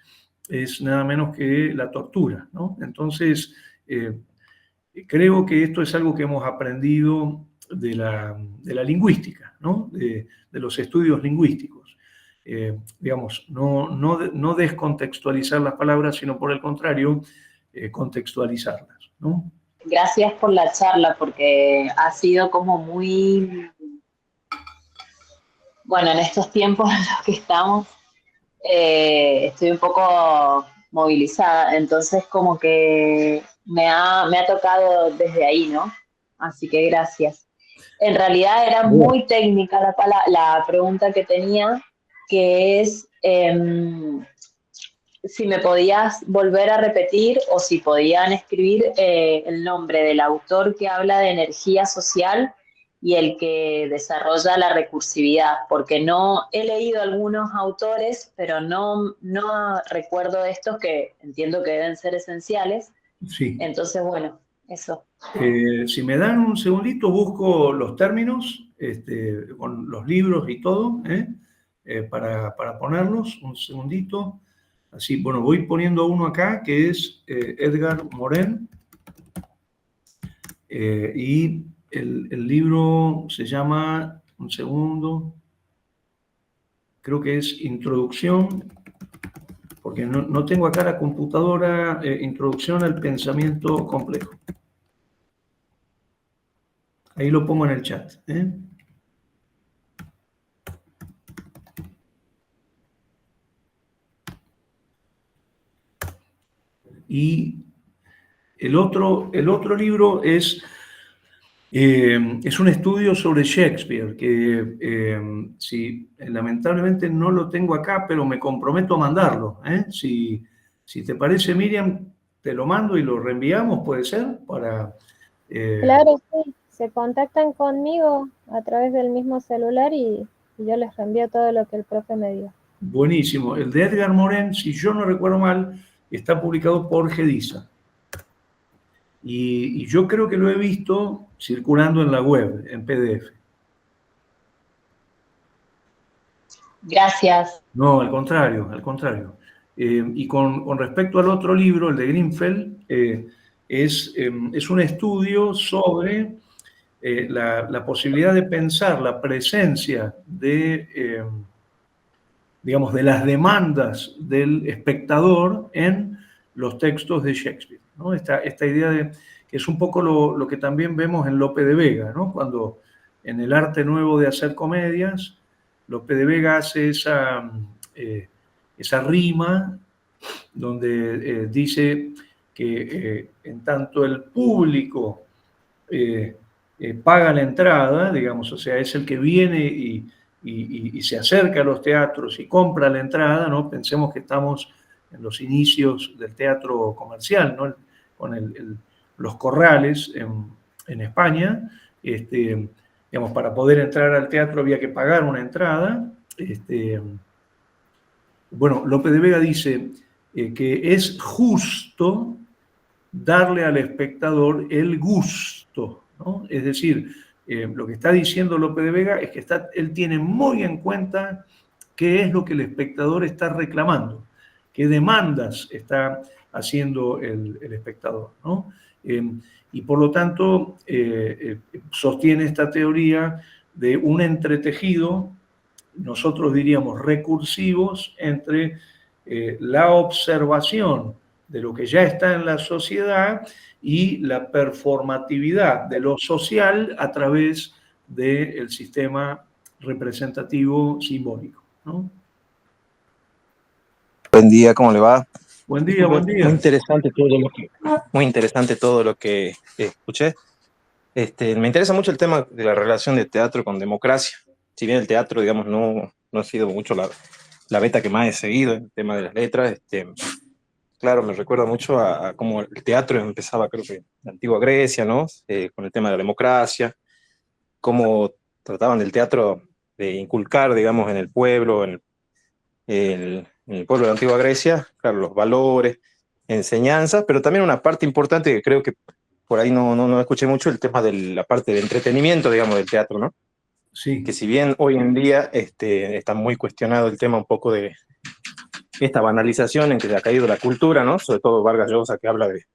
es nada menos que la tortura, ¿no? Entonces, creo que esto es algo que hemos aprendido de la lingüística, ¿no? De los estudios lingüísticos. Digamos, no descontextualizar las palabras, sino por el contrario, contextualizarlas, ¿no? Gracias por la charla, porque ha sido como muy, bueno, en estos tiempos en los que estamos, estoy un poco movilizada, entonces como que me ha tocado desde ahí, ¿no? Así que gracias. En realidad era muy técnica la pregunta que tenía, que es si me podías volver a repetir o si podían escribir el nombre del autor que habla de energía social y el que desarrolla la recursividad, porque no he leído algunos autores, pero no recuerdo estos que entiendo que deben ser esenciales. Sí. Entonces, bueno, eso. Si me dan un segundito, busco los términos, con los libros y todo, para ponerlos, un segundito. Así, bueno, voy poniendo uno acá, que es Edgar Morin, y el libro se llama, un segundo, creo que es Introducción, porque no tengo acá la computadora, Introducción al Pensamiento Complejo. Ahí lo pongo en el chat. Y el otro libro es un estudio sobre Shakespeare, que si, lamentablemente no lo tengo acá, pero me comprometo a mandarlo. Si te parece, Miriam, te lo mando y lo reenviamos, ¿puede ser? Claro, sí. Se contactan conmigo a través del mismo celular y yo les reenvío todo lo que el profe me diga. Buenísimo. El de Edgar Morin, si yo no recuerdo mal, está publicado por Gedisa. Y yo creo que lo he visto circulando en la web, en PDF. Gracias. No, al contrario, al contrario. Y con respecto al otro libro, el de Greenfeld, es un estudio sobre la posibilidad de pensar la presencia de digamos, de las demandas del espectador en los textos de Shakespeare, ¿no? Esta idea de que es un poco lo que también vemos en Lope de Vega, ¿no? Cuando en el arte nuevo de hacer comedias, Lope de Vega hace esa rima donde dice que en tanto el público paga la entrada, digamos, o sea, es el que viene y se acerca a los teatros y compra la entrada, ¿no? Pensemos que estamos en los inicios del teatro comercial, ¿no? Con los corrales en España, digamos, para poder entrar al teatro había que pagar una entrada. Bueno, Lope de Vega dice que es justo darle al espectador el gusto, ¿no? Es decir, lo que está diciendo Lope de Vega es que él tiene muy en cuenta qué es lo que el espectador está reclamando, qué demandas está haciendo el espectador, ¿no? Y por lo tanto sostiene esta teoría de un entretejido, nosotros diríamos recursivos, entre la observación de lo que ya está en la sociedad y la performatividad de lo social a través del sistema representativo simbólico, ¿no? Buen día, ¿cómo le va? Buen día, buen día. Muy interesante todo lo que escuché. Me interesa mucho el tema de la relación de teatro con democracia. Si bien el teatro, digamos, no ha sido mucho la beta que más he seguido en el tema de las letras, claro, me recuerda mucho a cómo el teatro empezaba, creo que en la antigua Grecia, ¿no? Con el tema de la democracia, cómo trataban del teatro de inculcar, digamos, en el pueblo, en el pueblo de la antigua Grecia, claro, los valores, enseñanzas, pero también una parte importante que creo que por ahí no escuché mucho, el tema de la parte de entretenimiento, digamos, del teatro, ¿no? Sí. Que si bien hoy en día está muy cuestionado el tema un poco de esta banalización en que ha caído la cultura, ¿no? Sobre todo Vargas Llosa, que habla de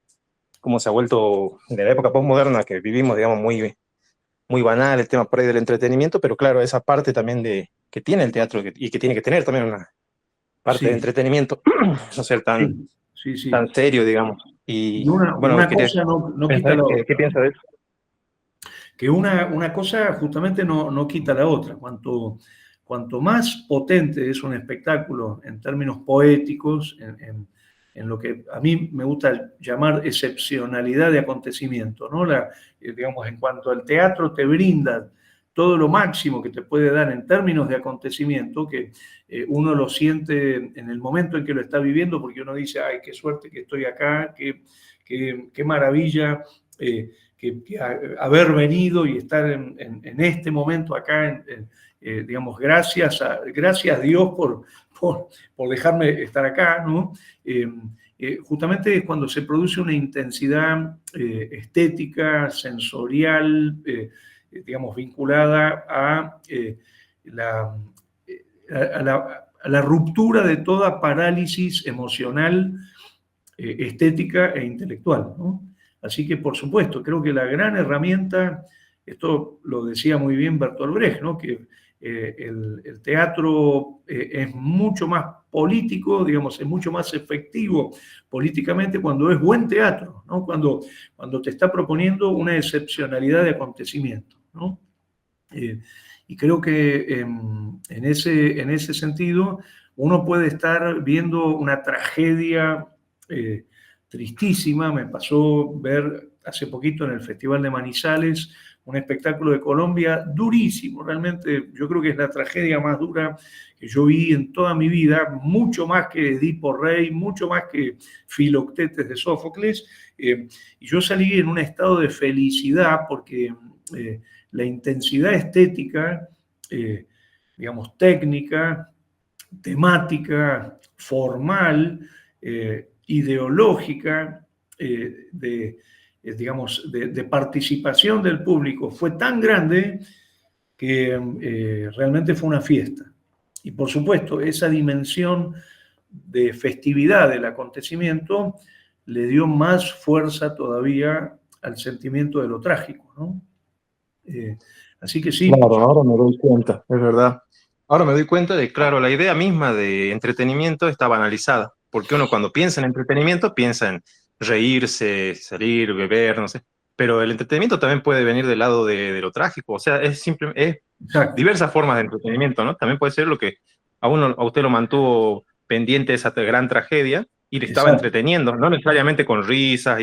cómo se ha vuelto de la época postmoderna que vivimos, digamos, muy banal el tema por ahí del entretenimiento, pero claro, esa parte también que tiene el teatro y que tiene que tener también una parte de entretenimiento, no ser tan serio, digamos. Y una cosa no quita la otra. ¿Qué piensa de eso? Que una cosa justamente no quita la otra. Cuanto más potente es un espectáculo en términos poéticos, en lo que a mí me gusta llamar excepcionalidad de acontecimiento, ¿no? Digamos, en cuanto al teatro te brinda todo lo máximo que te puede dar en términos de acontecimiento, que uno lo siente en el momento en que lo está viviendo, porque uno dice, ay, qué suerte que estoy acá, qué maravilla que haber venido y estar en este momento acá, digamos, gracias a Dios por dejarme estar acá, ¿no? Justamente es cuando se produce una intensidad estética, sensorial, digamos, vinculada a la ruptura de toda parálisis emocional, estética e intelectual, ¿no? Así que, por supuesto, creo que la gran herramienta, esto lo decía muy bien Bertolt Brecht, ¿no? Que el teatro es mucho más político, digamos, es mucho más efectivo políticamente cuando es buen teatro, ¿no? Cuando te está proponiendo una excepcionalidad de acontecimiento, ¿no? Y creo que en ese sentido uno puede estar viendo una tragedia tristísima. Me pasó ver hace poquito en el Festival de Manizales un espectáculo de Colombia durísimo, realmente yo creo que es la tragedia más dura que yo vi en toda mi vida, mucho más que Edipo Rey, mucho más que Filoctetes de Sófocles, y yo salí en un estado de felicidad porque la intensidad estética, digamos, técnica, temática, formal, ideológica, digamos, de participación del público fue tan grande que realmente fue una fiesta. Y por supuesto, esa dimensión de festividad del acontecimiento le dio más fuerza todavía al sentimiento de lo trágico, ¿no? Así que sí. Claro, ahora me doy cuenta, es verdad. Ahora me doy cuenta de, claro, la idea misma de entretenimiento está banalizada, porque uno cuando piensa en entretenimiento piensa en reírse, salir, beber, no sé, pero el entretenimiento también puede venir del lado de lo trágico, o sea, es Exacto. diversas formas de entretenimiento, ¿no? También puede ser lo que a usted lo mantuvo pendiente de esa gran tragedia y le estaba Exacto. entreteniendo, no necesariamente con risas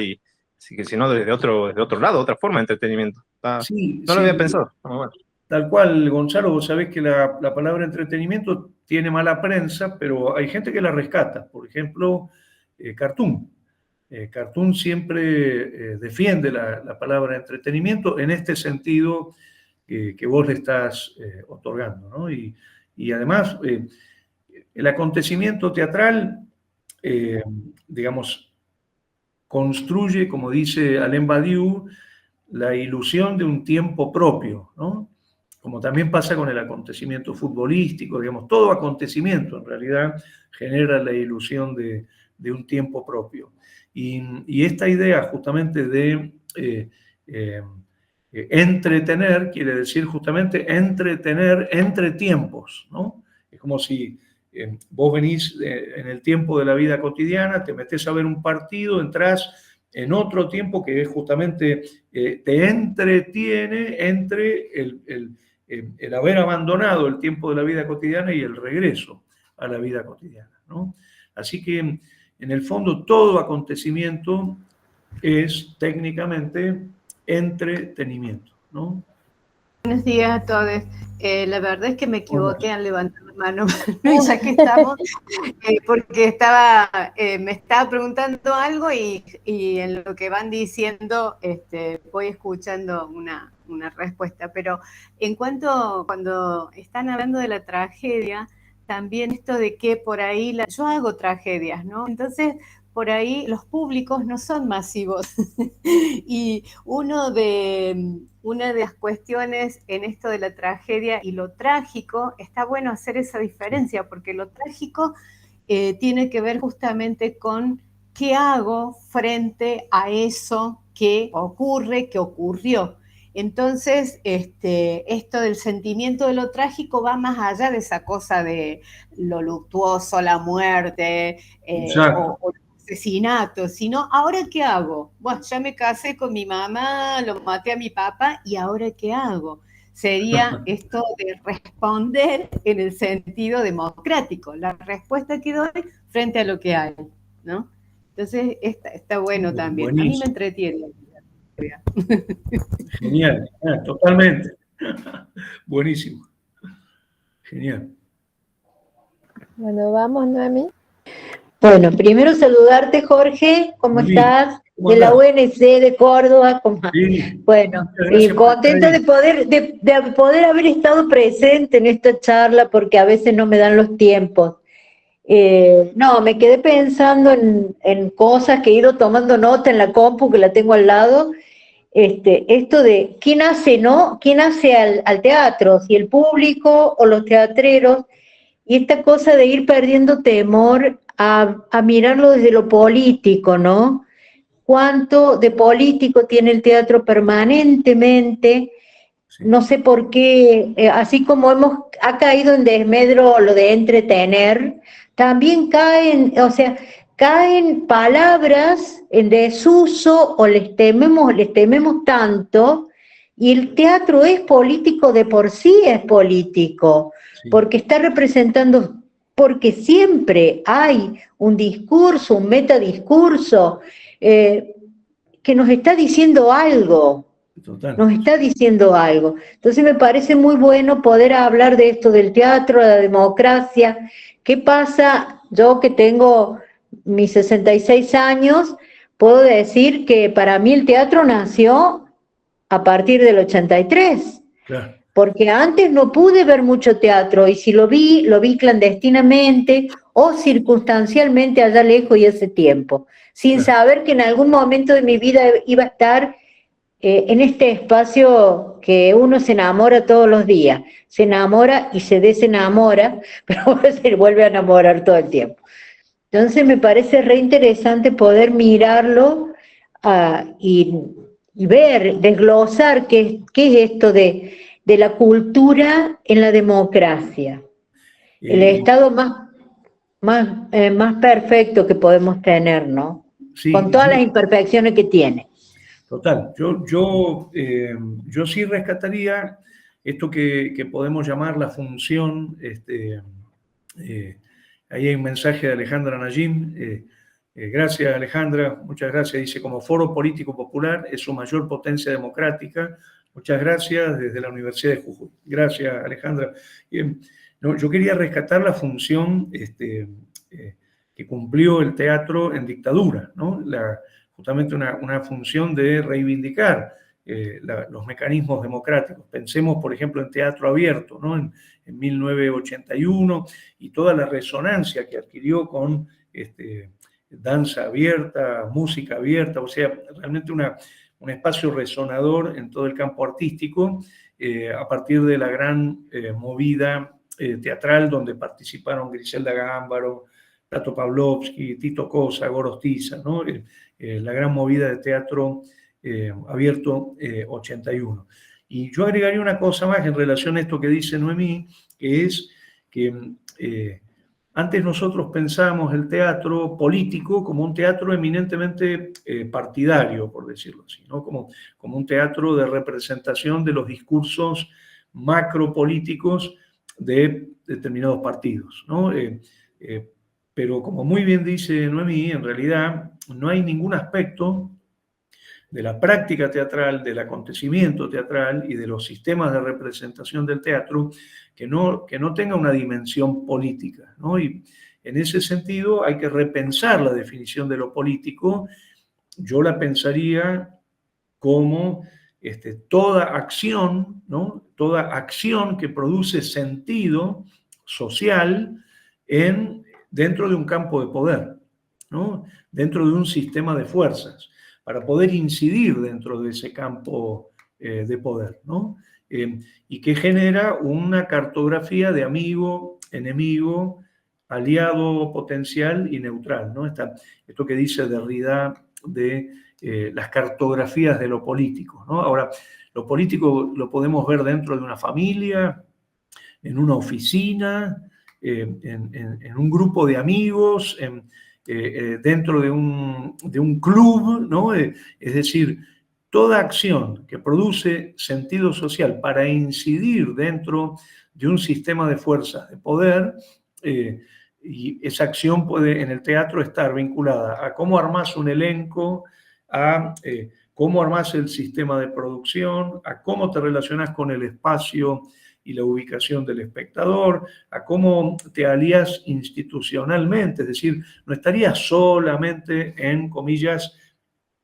sino desde otro lado, otra forma de entretenimiento. Sí, No lo sí, había pensado. Bueno. tal cual, Gonzalo, vos sabés que la palabra entretenimiento tiene mala prensa, pero hay gente que la rescata. Por ejemplo, Cartoon. Cartoon siempre defiende la palabra entretenimiento en este sentido que vos le estás otorgando, ¿no? Y además, el acontecimiento teatral, eh, digamos, construye, como dice Alain Badiou, la ilusión de un tiempo propio, ¿no? Como también pasa con el acontecimiento futbolístico, digamos, todo acontecimiento en realidad genera la ilusión de un tiempo propio. Y esta idea justamente de entretener, quiere decir justamente entretener entre tiempos, ¿no? Es como si vos venís en el tiempo de la vida cotidiana, te metés a ver un partido, entrás en otro tiempo que es justamente te entretiene entre el haber abandonado el tiempo de la vida cotidiana y el regreso a la vida cotidiana, ¿no? Así que en el fondo todo acontecimiento es técnicamente entretenimiento, ¿no? Buenos días a todos. La verdad es que me Hola. equivoqué al levantar la mano, ya que estamos, porque me estaba preguntando algo y en lo que van diciendo voy escuchando una respuesta. Pero cuando están hablando de la tragedia, también esto de que por ahí, yo hago tragedias, ¿no? Entonces, por ahí los públicos no son masivos. Y una de las cuestiones en esto de la tragedia y lo trágico, está bueno hacer esa diferencia, porque lo trágico tiene que ver justamente con qué hago frente a eso que ocurre, que ocurrió. Entonces, esto del sentimiento de lo trágico va más allá de esa cosa de lo luctuoso, la muerte, o asesinato, sino ¿ahora qué hago? Bueno, ya me casé con mi mamá, lo maté a mi papá, ¿y ahora qué hago? Sería esto de responder en el sentido democrático, la respuesta que doy frente a lo que hay, ¿no? Entonces, está bueno también. Buenísimo. A mí me entretiene. Genial, totalmente. Buenísimo. Genial. Bueno, vamos, Noemí. Bueno, primero saludarte, Jorge, ¿cómo estás? De la UNC de Córdoba. Sí. Bueno, y contenta de poder haber estado presente en esta charla, porque a veces no me dan los tiempos. No, me quedé pensando en cosas que he ido tomando nota en la compu, que la tengo al lado. Esto de quién hace al teatro, si el público o los teatreros, y esta cosa de ir perdiendo temor a mirarlo desde lo político, ¿no? ¿Cuánto de político tiene el teatro permanentemente? Sí. No sé por qué, así como ha caído en desmedro lo de entretener, también caen palabras en desuso o les tememos tanto, y el teatro es político, de por sí es político, sí, porque está representando, porque siempre hay un discurso, un metadiscurso que nos está diciendo algo. Total. Nos está diciendo algo. Entonces me parece muy bueno poder hablar de esto del teatro, de la democracia. ¿Qué pasa? Yo que tengo mis 66 años, puedo decir que para mí el teatro nació a partir del 83. Claro. Porque antes no pude ver mucho teatro, y si lo vi clandestinamente o circunstancialmente allá lejos y hace tiempo, sin saber que en algún momento de mi vida iba a estar en este espacio que uno se enamora todos los días, se enamora y se desenamora, pero se vuelve a enamorar todo el tiempo. Entonces me parece re interesante poder mirarlo y ver, desglosar qué es esto de la cultura en la democracia. El estado más perfecto que podemos tener, ¿no? Sí, con todas las imperfecciones que tiene. Total, yo sí rescataría esto que podemos llamar la función, ahí hay un mensaje de Alejandra Najim, gracias Alejandra, muchas gracias, dice, como foro político popular es su mayor potencia democrática, muchas gracias desde la Universidad de Jujuy. Gracias Alejandra. No, yo quería rescatar la función que cumplió el teatro en dictadura, ¿no? Justamente una función de reivindicar los mecanismos democráticos. Pensemos, por ejemplo, en Teatro Abierto, ¿no? En 1981, y toda la resonancia que adquirió con danza abierta, música abierta, o sea, realmente un espacio resonador en todo el campo artístico, a partir de la gran movida teatral donde participaron Griselda Gámbaro, Tato Pavlovsky, Tito Cosa, Gorostiza, ¿no? La gran movida de teatro abierto 81. Y yo agregaría una cosa más en relación a esto que dice Noemí, que es que antes nosotros pensábamos el teatro político como un teatro eminentemente partidario, por decirlo así, ¿no? Como un teatro de representación de los discursos macropolíticos de determinados partidos, ¿no? Pero como muy bien dice Noemí, en realidad no hay ningún aspecto de la práctica teatral, del acontecimiento teatral y de los sistemas de representación del teatro que no tenga una dimensión política, ¿no? Y en ese sentido hay que repensar la definición de lo político. Yo la pensaría como toda acción, ¿no? Toda acción que produce sentido social dentro de un campo de poder, ¿no? Dentro de un sistema de fuerzas, para poder incidir dentro de ese campo de poder, ¿no? Y que genera una cartografía de amigo, enemigo, aliado potencial y neutral, ¿no? Esto que dice Derrida de las cartografías de lo político, ¿no? Ahora, lo político lo podemos ver dentro de una familia, en una oficina, en un grupo de amigos, dentro de un club, ¿no? Es decir, toda acción que produce sentido social para incidir dentro de un sistema de fuerzas de poder, y esa acción puede en el teatro estar vinculada a cómo armás un elenco, a cómo armás el sistema de producción, a cómo te relacionas con el espacio y la ubicación del espectador, a cómo te alías institucionalmente, es decir, no estarías solamente en, comillas,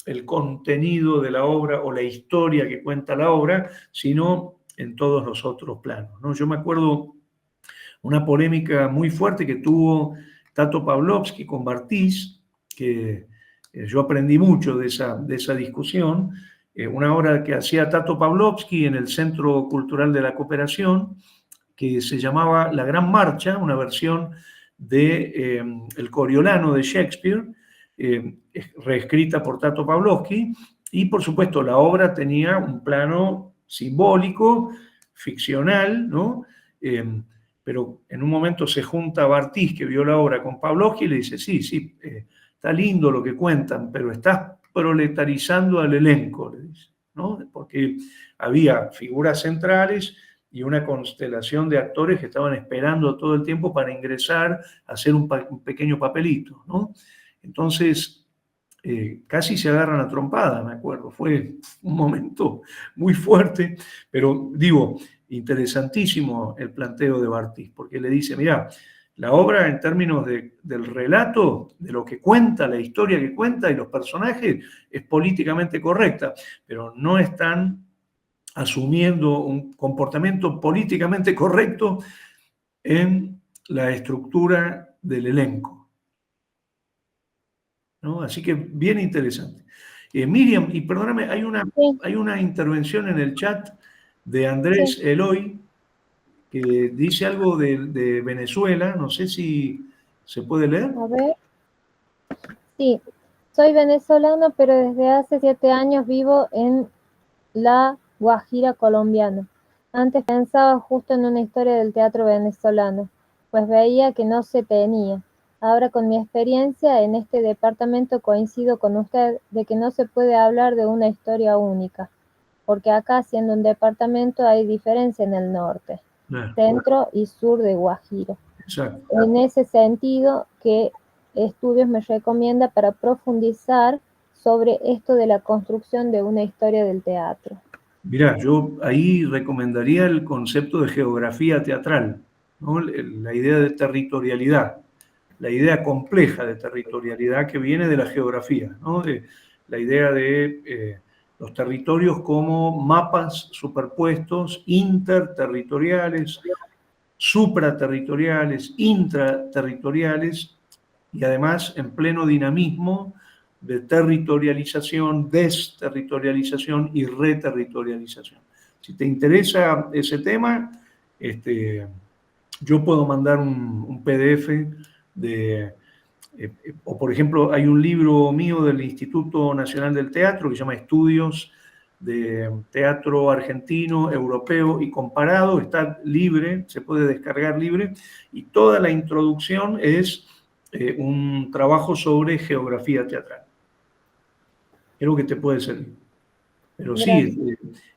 el contenido de la obra o la historia que cuenta la obra, sino en todos los otros planos, ¿no? Yo me acuerdo una polémica muy fuerte que tuvo Tato Pavlovsky con Bartiz, que yo aprendí mucho de esa discusión, una obra que hacía Tato Pavlovsky en el Centro Cultural de la Cooperación, que se llamaba La Gran Marcha, una versión de El Coriolano de Shakespeare, reescrita por Tato Pavlovsky, y por supuesto la obra tenía un plano simbólico, ficcional, ¿no? Pero en un momento se junta Bartiz, que vio la obra, con Pavlovsky, y le dice, sí, está lindo lo que cuentan, pero estás proletarizando al elenco, le dice, ¿no? Porque había figuras centrales y una constelación de actores que estaban esperando todo el tiempo para ingresar a hacer un pequeño papelito, ¿no? Entonces, casi se agarran a trompada, me acuerdo. Fue un momento muy fuerte, pero digo, interesantísimo el planteo de Bartiz, porque le dice, mira, la obra en términos del relato, de lo que cuenta, la historia que cuenta y los personajes, es políticamente correcta, pero no están asumiendo un comportamiento políticamente correcto en la estructura del elenco, ¿no? Así que bien interesante. Miriam, y perdóname, hay una intervención en el chat de Andrés Eloy que dice algo de Venezuela, no sé si se puede leer. A ver. Sí, soy venezolano, pero desde hace 7 años vivo en La Guajira colombiana. Antes pensaba justo en una historia del teatro venezolano. pues veía que no se tenía. Ahora con mi experiencia en este departamento coincido con usted de que no se puede hablar de una historia única, porque acá siendo un departamento hay diferencia en el norte, centro y sur de Guajiro. Exacto. En ese sentido, ¿qué estudios me recomienda para profundizar sobre esto de la construcción de una historia del teatro? Mirá, yo ahí recomendaría el concepto de geografía teatral, ¿no? La idea de territorialidad, la idea compleja de territorialidad que viene de la geografía, ¿no? La idea de los territorios como mapas superpuestos, interterritoriales, supraterritoriales, intraterritoriales y además en pleno dinamismo de territorialización, desterritorialización y reterritorialización. Si te interesa ese tema, yo puedo mandar un PDF o por ejemplo, hay un libro mío del Instituto Nacional del Teatro que se llama Estudios de Teatro Argentino, Europeo y Comparado, está libre, se puede descargar libre, y toda la introducción es un trabajo sobre geografía teatral. Creo que te puede servir. Pero sí,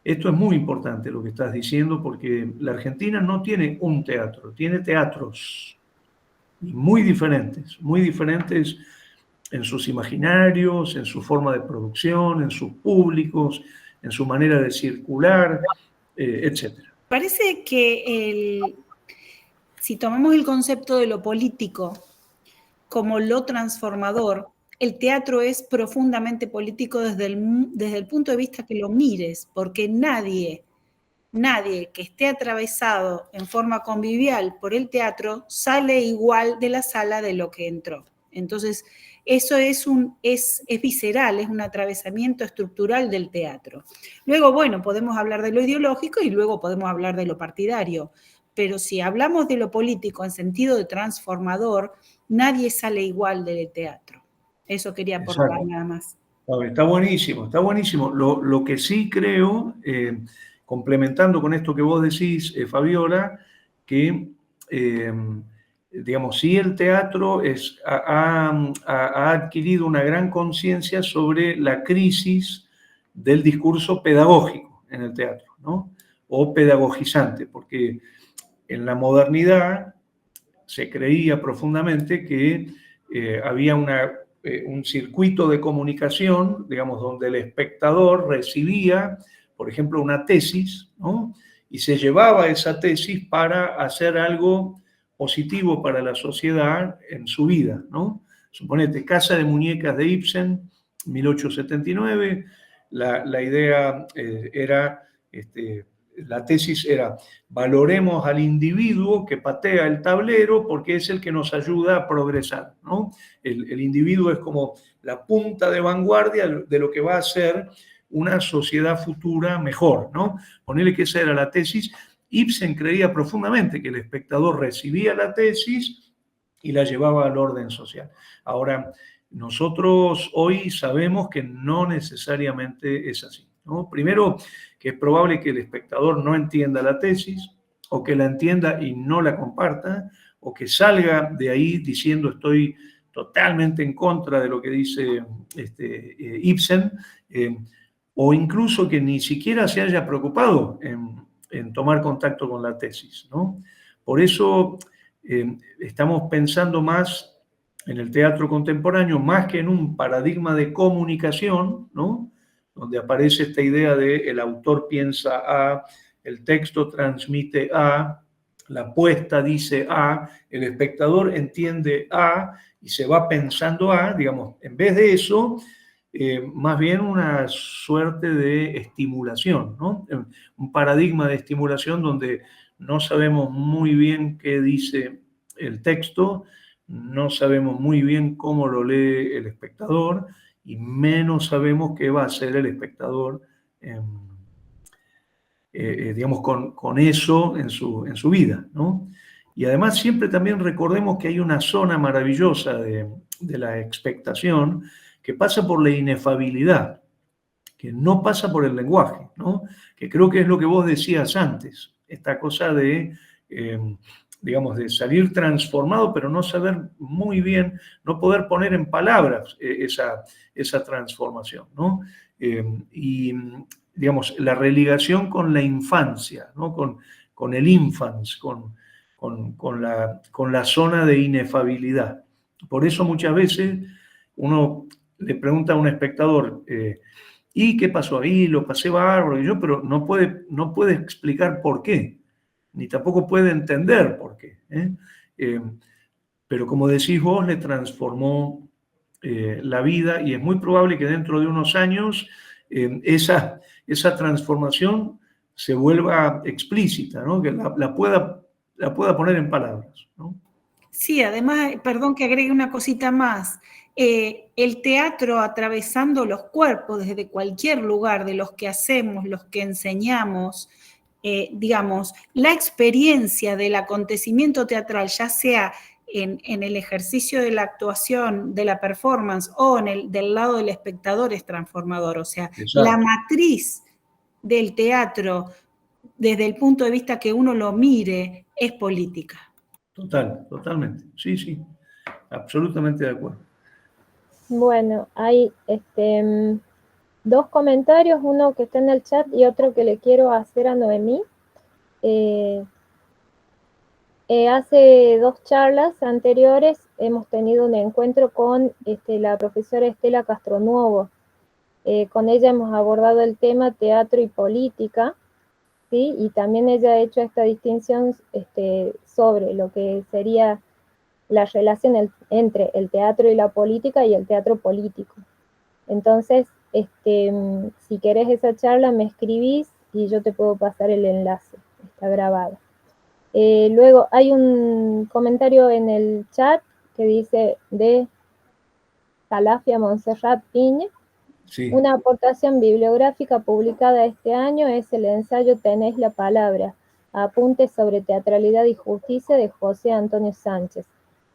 esto es muy importante lo que estás diciendo, porque la Argentina no tiene un teatro, tiene teatros muy diferentes en sus imaginarios, en su forma de producción, en sus públicos, en su manera de circular, etc. Parece que si tomamos el concepto de lo político como lo transformador, el teatro es profundamente político desde el punto de vista que lo mires, porque nadie que esté atravesado en forma convivial por el teatro sale igual de la sala de lo que entró. Entonces, eso es visceral, es un atravesamiento estructural del teatro. Luego, bueno, podemos hablar de lo ideológico y luego podemos hablar de lo partidario, pero si hablamos de lo político en sentido de transformador, nadie sale igual del teatro. Eso quería aportar. Exacto. Nada más. Está buenísimo, está buenísimo. Lo que sí creo, complementando con esto que vos decís, Fabiola, que, digamos, sí el teatro ha adquirido una gran conciencia sobre la crisis del discurso pedagógico en el teatro, ¿no? O pedagogizante, porque en la modernidad se creía profundamente que había un circuito de comunicación, digamos, donde el espectador recibía, por ejemplo, una tesis, ¿no? Y se llevaba esa tesis para hacer algo positivo para la sociedad en su vida, ¿no? Suponete, Casa de Muñecas de Ibsen, 1879, la idea era, la tesis era, valoremos al individuo que patea el tablero porque es el que nos ayuda a progresar, ¿no? El individuo es como la punta de vanguardia de lo que va a ser una sociedad futura mejor, ¿no? Ponele que esa era la tesis. Ibsen creía profundamente que el espectador recibía la tesis y la llevaba al orden social. Ahora, nosotros hoy sabemos que no necesariamente es así, ¿no? Primero, que es probable que el espectador no entienda la tesis, o que la entienda y no la comparta, o que salga de ahí diciendo estoy totalmente en contra de lo que dice Ibsen, o incluso que ni siquiera se haya preocupado en tomar contacto con la tesis, ¿no? Por eso estamos pensando más en el teatro contemporáneo, más que en un paradigma de comunicación, ¿no? Donde aparece esta idea de el autor piensa A, el texto transmite A, la puesta dice A, el espectador entiende A y se va pensando A, digamos, en vez de eso, más bien una suerte de estimulación, ¿no? Un paradigma de estimulación donde no sabemos muy bien qué dice el texto, no sabemos muy bien cómo lo lee el espectador y menos sabemos qué va a hacer el espectador, digamos, con eso en su vida, ¿no? Y además siempre también recordemos que hay una zona maravillosa de la expectación que pasa por la inefabilidad, que no pasa por el lenguaje, ¿no? Que creo que es lo que vos decías antes, esta cosa de digamos, de salir transformado, pero no saber muy bien, no poder poner en palabras esa transformación, ¿no? Y, digamos, la religación con la infancia, ¿no? Con el infans, con la zona de inefabilidad. Por eso muchas veces uno le pregunta a un espectador, ¿y qué pasó ahí? Lo pasé bárbaro, y yo, pero no puede explicar por qué, ni tampoco puede entender por qué. Pero como decís vos, le transformó la vida, y es muy probable que dentro de unos años esa transformación se vuelva explícita, ¿no? Que la pueda poner en palabras, ¿no? Sí, además, perdón que agregue una cosita más. El teatro atravesando los cuerpos desde cualquier lugar, de los que hacemos, los que enseñamos, digamos, la experiencia del acontecimiento teatral, ya sea en el ejercicio de la actuación, de la performance o del lado del espectador, es transformador. O sea, Exacto. la matriz del teatro, desde el punto de vista que uno lo mire, es política. Totalmente. Sí, absolutamente de acuerdo. Bueno, hay dos comentarios, uno que está en el chat y otro que le quiero hacer a Noemí. Hace 2 charlas anteriores hemos tenido un encuentro con la profesora Estela Castronuovo. Con ella hemos abordado el tema teatro y política, ¿sí? Y también ella ha hecho esta distinción sobre lo que sería la relación entre el teatro y la política y el teatro político. Entonces, si querés esa charla, me escribís y yo te puedo pasar el enlace, está grabado. Luego hay un comentario en el chat que dice de Calafia Montserrat Piña. Sí. Una aportación bibliográfica publicada este año es el ensayo Tenés la palabra, apuntes sobre teatralidad y justicia de José Antonio Sánchez,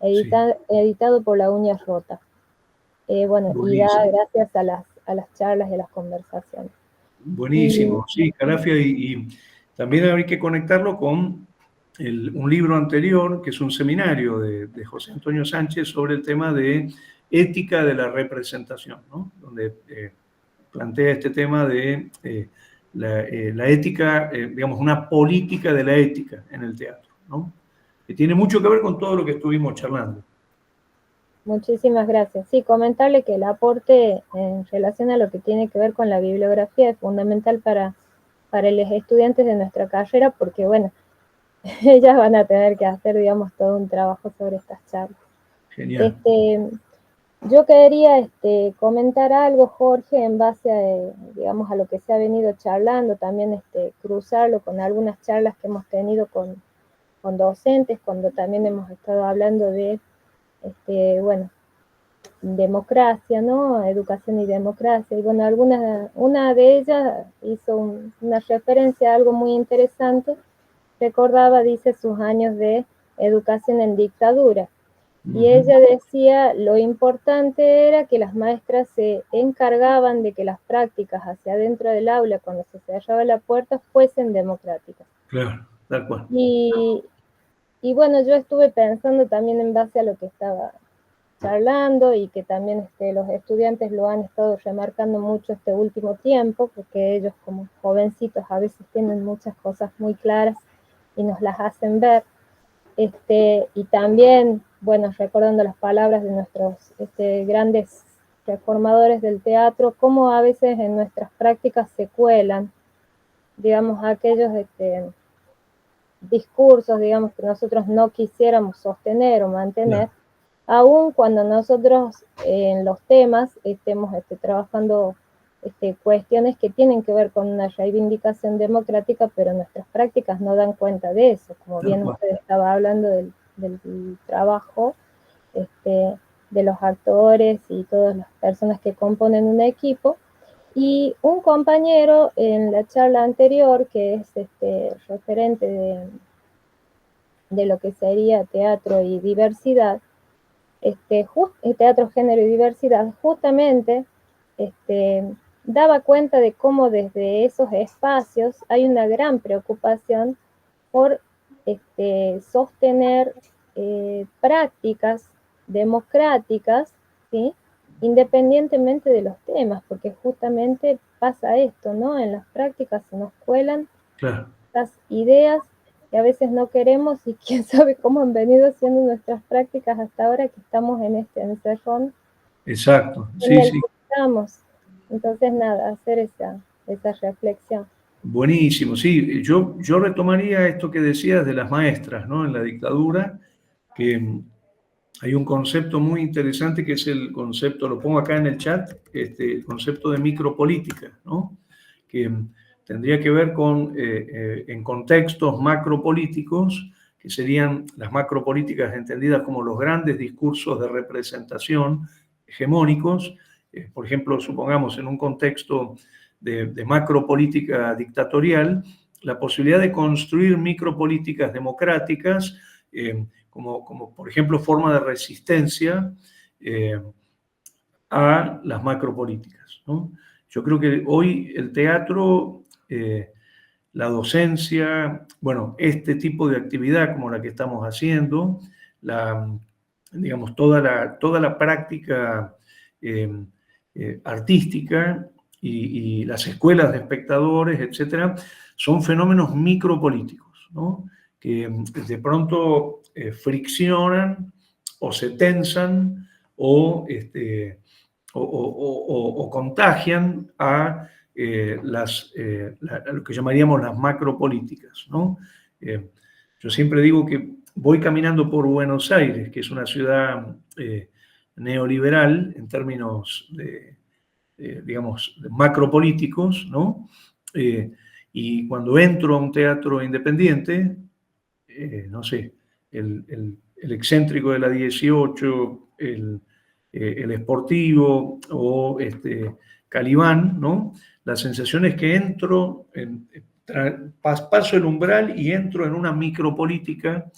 editado por La Uña Rota. Bueno, buenísimo. Y da gracias a las charlas y a las conversaciones. Buenísimo, sí, Calafia, y también hay que conectarlo con un libro anterior, que es un seminario de José Antonio Sánchez sobre el tema de ética de la representación, ¿no? Donde plantea este tema de la ética, digamos, una política de la ética en el teatro, ¿no? Que tiene mucho que ver con todo lo que estuvimos charlando. Muchísimas gracias. Sí, comentarle que el aporte en relación a lo que tiene que ver con la bibliografía es fundamental para los estudiantes de nuestra carrera, porque, bueno, ellas van a tener que hacer, digamos, todo un trabajo sobre estas charlas. Genial. Yo quería comentar algo, Jorge, en base a, digamos, a lo que se ha venido charlando, también cruzarlo con algunas charlas que hemos tenido con docentes, cuando también hemos estado hablando de, bueno, democracia, ¿no? Educación y democracia. Y bueno, una de ellas hizo una referencia a algo muy interesante. Recordaba, dice, sus años de educación en dictadura. Y ella decía, lo importante era que las maestras se encargaban de que las prácticas hacia adentro del aula, cuando se cerraba la puerta, fuesen democráticas. Claro, tal cual. Y bueno, yo estuve pensando también en base a lo que estaba charlando y que también los estudiantes lo han estado remarcando mucho este último tiempo, porque ellos como jovencitos a veces tienen muchas cosas muy claras y nos las hacen ver. Y también, bueno, recordando las palabras de nuestros grandes reformadores del teatro, cómo a veces en nuestras prácticas se cuelan, digamos, aquellos discursos, digamos, que nosotros no quisiéramos sostener o mantener, aun cuando nosotros en los temas estemos trabajando cuestiones que tienen que ver con una reivindicación democrática, pero nuestras prácticas no dan cuenta de eso, como bien usted estaba hablando del trabajo de los actores y todas las personas que componen un equipo. Y un compañero en la charla anterior, que es referente de lo que sería teatro y diversidad, teatro, género y diversidad, justamente daba cuenta de cómo desde esos espacios hay una gran preocupación por sostener prácticas democráticas, ¿sí? Independientemente de los temas, porque justamente pasa esto, ¿no? En las prácticas se nos cuelan estas ideas que a veces no queremos y quién sabe cómo han venido siendo nuestras prácticas hasta ahora que estamos en este encerrón. Exacto, sí, sí. Estamos. Entonces, nada, hacer esa reflexión. Buenísimo, sí. Yo retomaría esto que decías de las maestras, ¿no? En la dictadura, que hay un concepto muy interesante que es el concepto, lo pongo acá en el chat, el concepto de micropolítica, ¿no? Que tendría que ver con, en contextos macropolíticos, que serían las macropolíticas entendidas como los grandes discursos de representación hegemónicos. Por ejemplo, supongamos en un contexto de macropolítica dictatorial, la posibilidad de construir micropolíticas democráticas, como por ejemplo forma de resistencia a las macropolíticas, ¿no? Yo creo que hoy el teatro, la docencia, bueno, este tipo de actividad como la que estamos haciendo, digamos, toda la práctica artística y las escuelas de espectadores, etcétera, son fenómenos micropolíticos, ¿no? Que de pronto friccionan o se tensan o contagian a lo que llamaríamos las macropolíticas, ¿no? Yo siempre digo que voy caminando por Buenos Aires, que es una ciudad neoliberal en términos digamos, macropolíticos, ¿no? Y cuando entro a un teatro independiente, no sé, el excéntrico de la 18, el Sportivo o Calibán, ¿no? La sensación es que entro, paso el umbral y entro en una micropolítica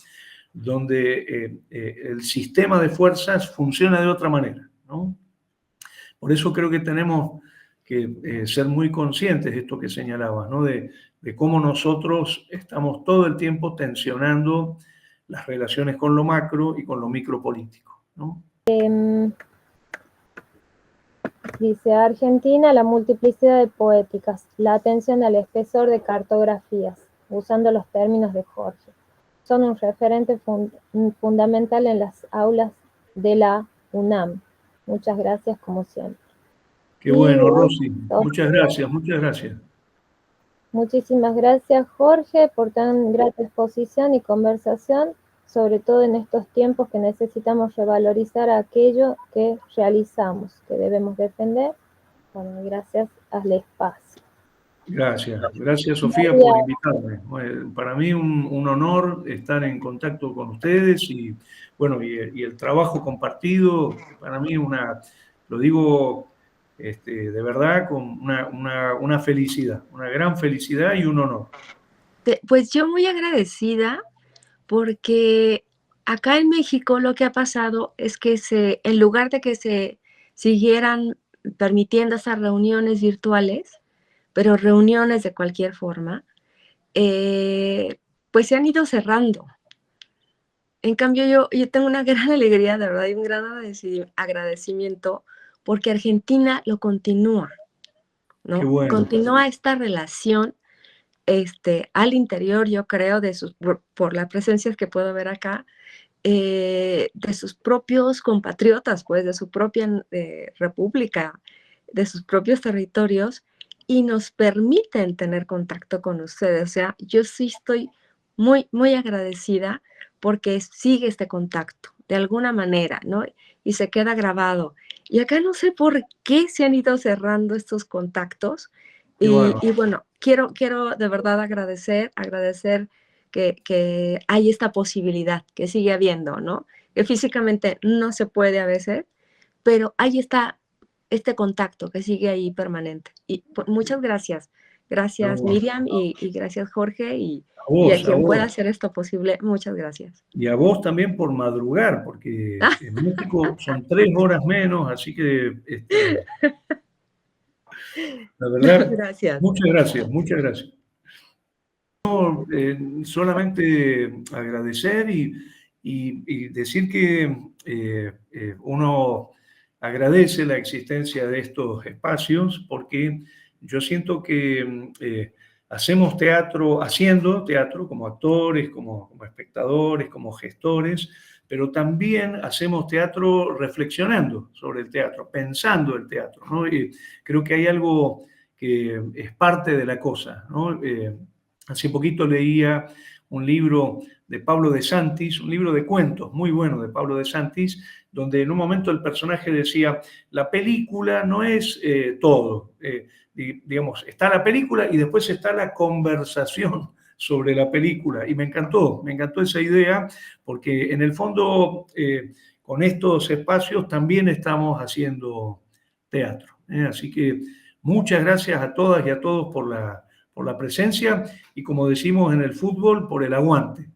donde el sistema de fuerzas funciona de otra manera, ¿no? Por eso creo que tenemos que ser muy conscientes de esto que señalabas, ¿no? De cómo nosotros estamos todo el tiempo tensionando las relaciones con lo macro y con lo micropolítico, ¿no? Dice, Argentina, la multiplicidad de poéticas, la atención al espesor de cartografías, usando los términos de Jorge, son un referente fundamental en las aulas de la UNAM. Muchas gracias, como siempre. Qué bueno, Rosy. Muchas gracias, muchas gracias. Muchísimas gracias, Jorge, por tan grata exposición y conversación, sobre todo en estos tiempos que necesitamos revalorizar aquello que realizamos, que debemos defender. Bueno, gracias al espacio. Gracias Sofía por invitarme. Para mí un honor estar en contacto con ustedes y bueno, y el trabajo compartido, para mí lo digo de verdad con una felicidad, una gran felicidad y un honor. Pues yo muy agradecida porque acá en México lo que ha pasado es que en lugar de que se siguieran permitiendo esas reuniones virtuales, pero reuniones de cualquier forma, pues se han ido cerrando. En cambio, yo tengo una gran alegría, de verdad, y un gran agradecimiento, porque Argentina lo continúa, ¿no? Qué bueno. Continúa esta relación al interior, yo creo, por las presencias que puedo ver acá, de sus propios compatriotas, pues, de su propia república, de sus propios territorios, y nos permiten tener contacto con ustedes. O sea, yo sí estoy muy, muy agradecida porque sigue este contacto, de alguna manera, ¿no? Y se queda grabado. Y acá no sé por qué se han ido cerrando estos contactos. Y bueno, quiero de verdad agradecer que hay esta posibilidad, que sigue habiendo, ¿no? Que físicamente no se puede a veces, pero ahí está este contacto que sigue ahí permanente. Y muchas gracias. Gracias, Miriam, y gracias, Jorge, y a quien pueda hacer esto posible, muchas gracias. Y a vos también por madrugar, porque en México son 3 horas menos, así que la verdad, gracias. Muchas gracias. Solamente agradecer y decir que uno agradece la existencia de estos espacios porque yo siento que hacemos teatro, haciendo teatro como actores, como espectadores, como gestores, pero también hacemos teatro reflexionando sobre el teatro, pensando el teatro, ¿no? Y creo que hay algo que es parte de la cosa, ¿no? Hace poquito leía un libro de Pablo de Santis, un libro de cuentos muy bueno de Pablo de Santis, donde en un momento el personaje decía, la película no es todo, digamos, está la película y después está la conversación sobre la película. Y me encantó esa idea, porque en el fondo con estos espacios también estamos haciendo teatro. Así que muchas gracias a todas y a todos por la presencia y, como decimos en el fútbol, por el aguante.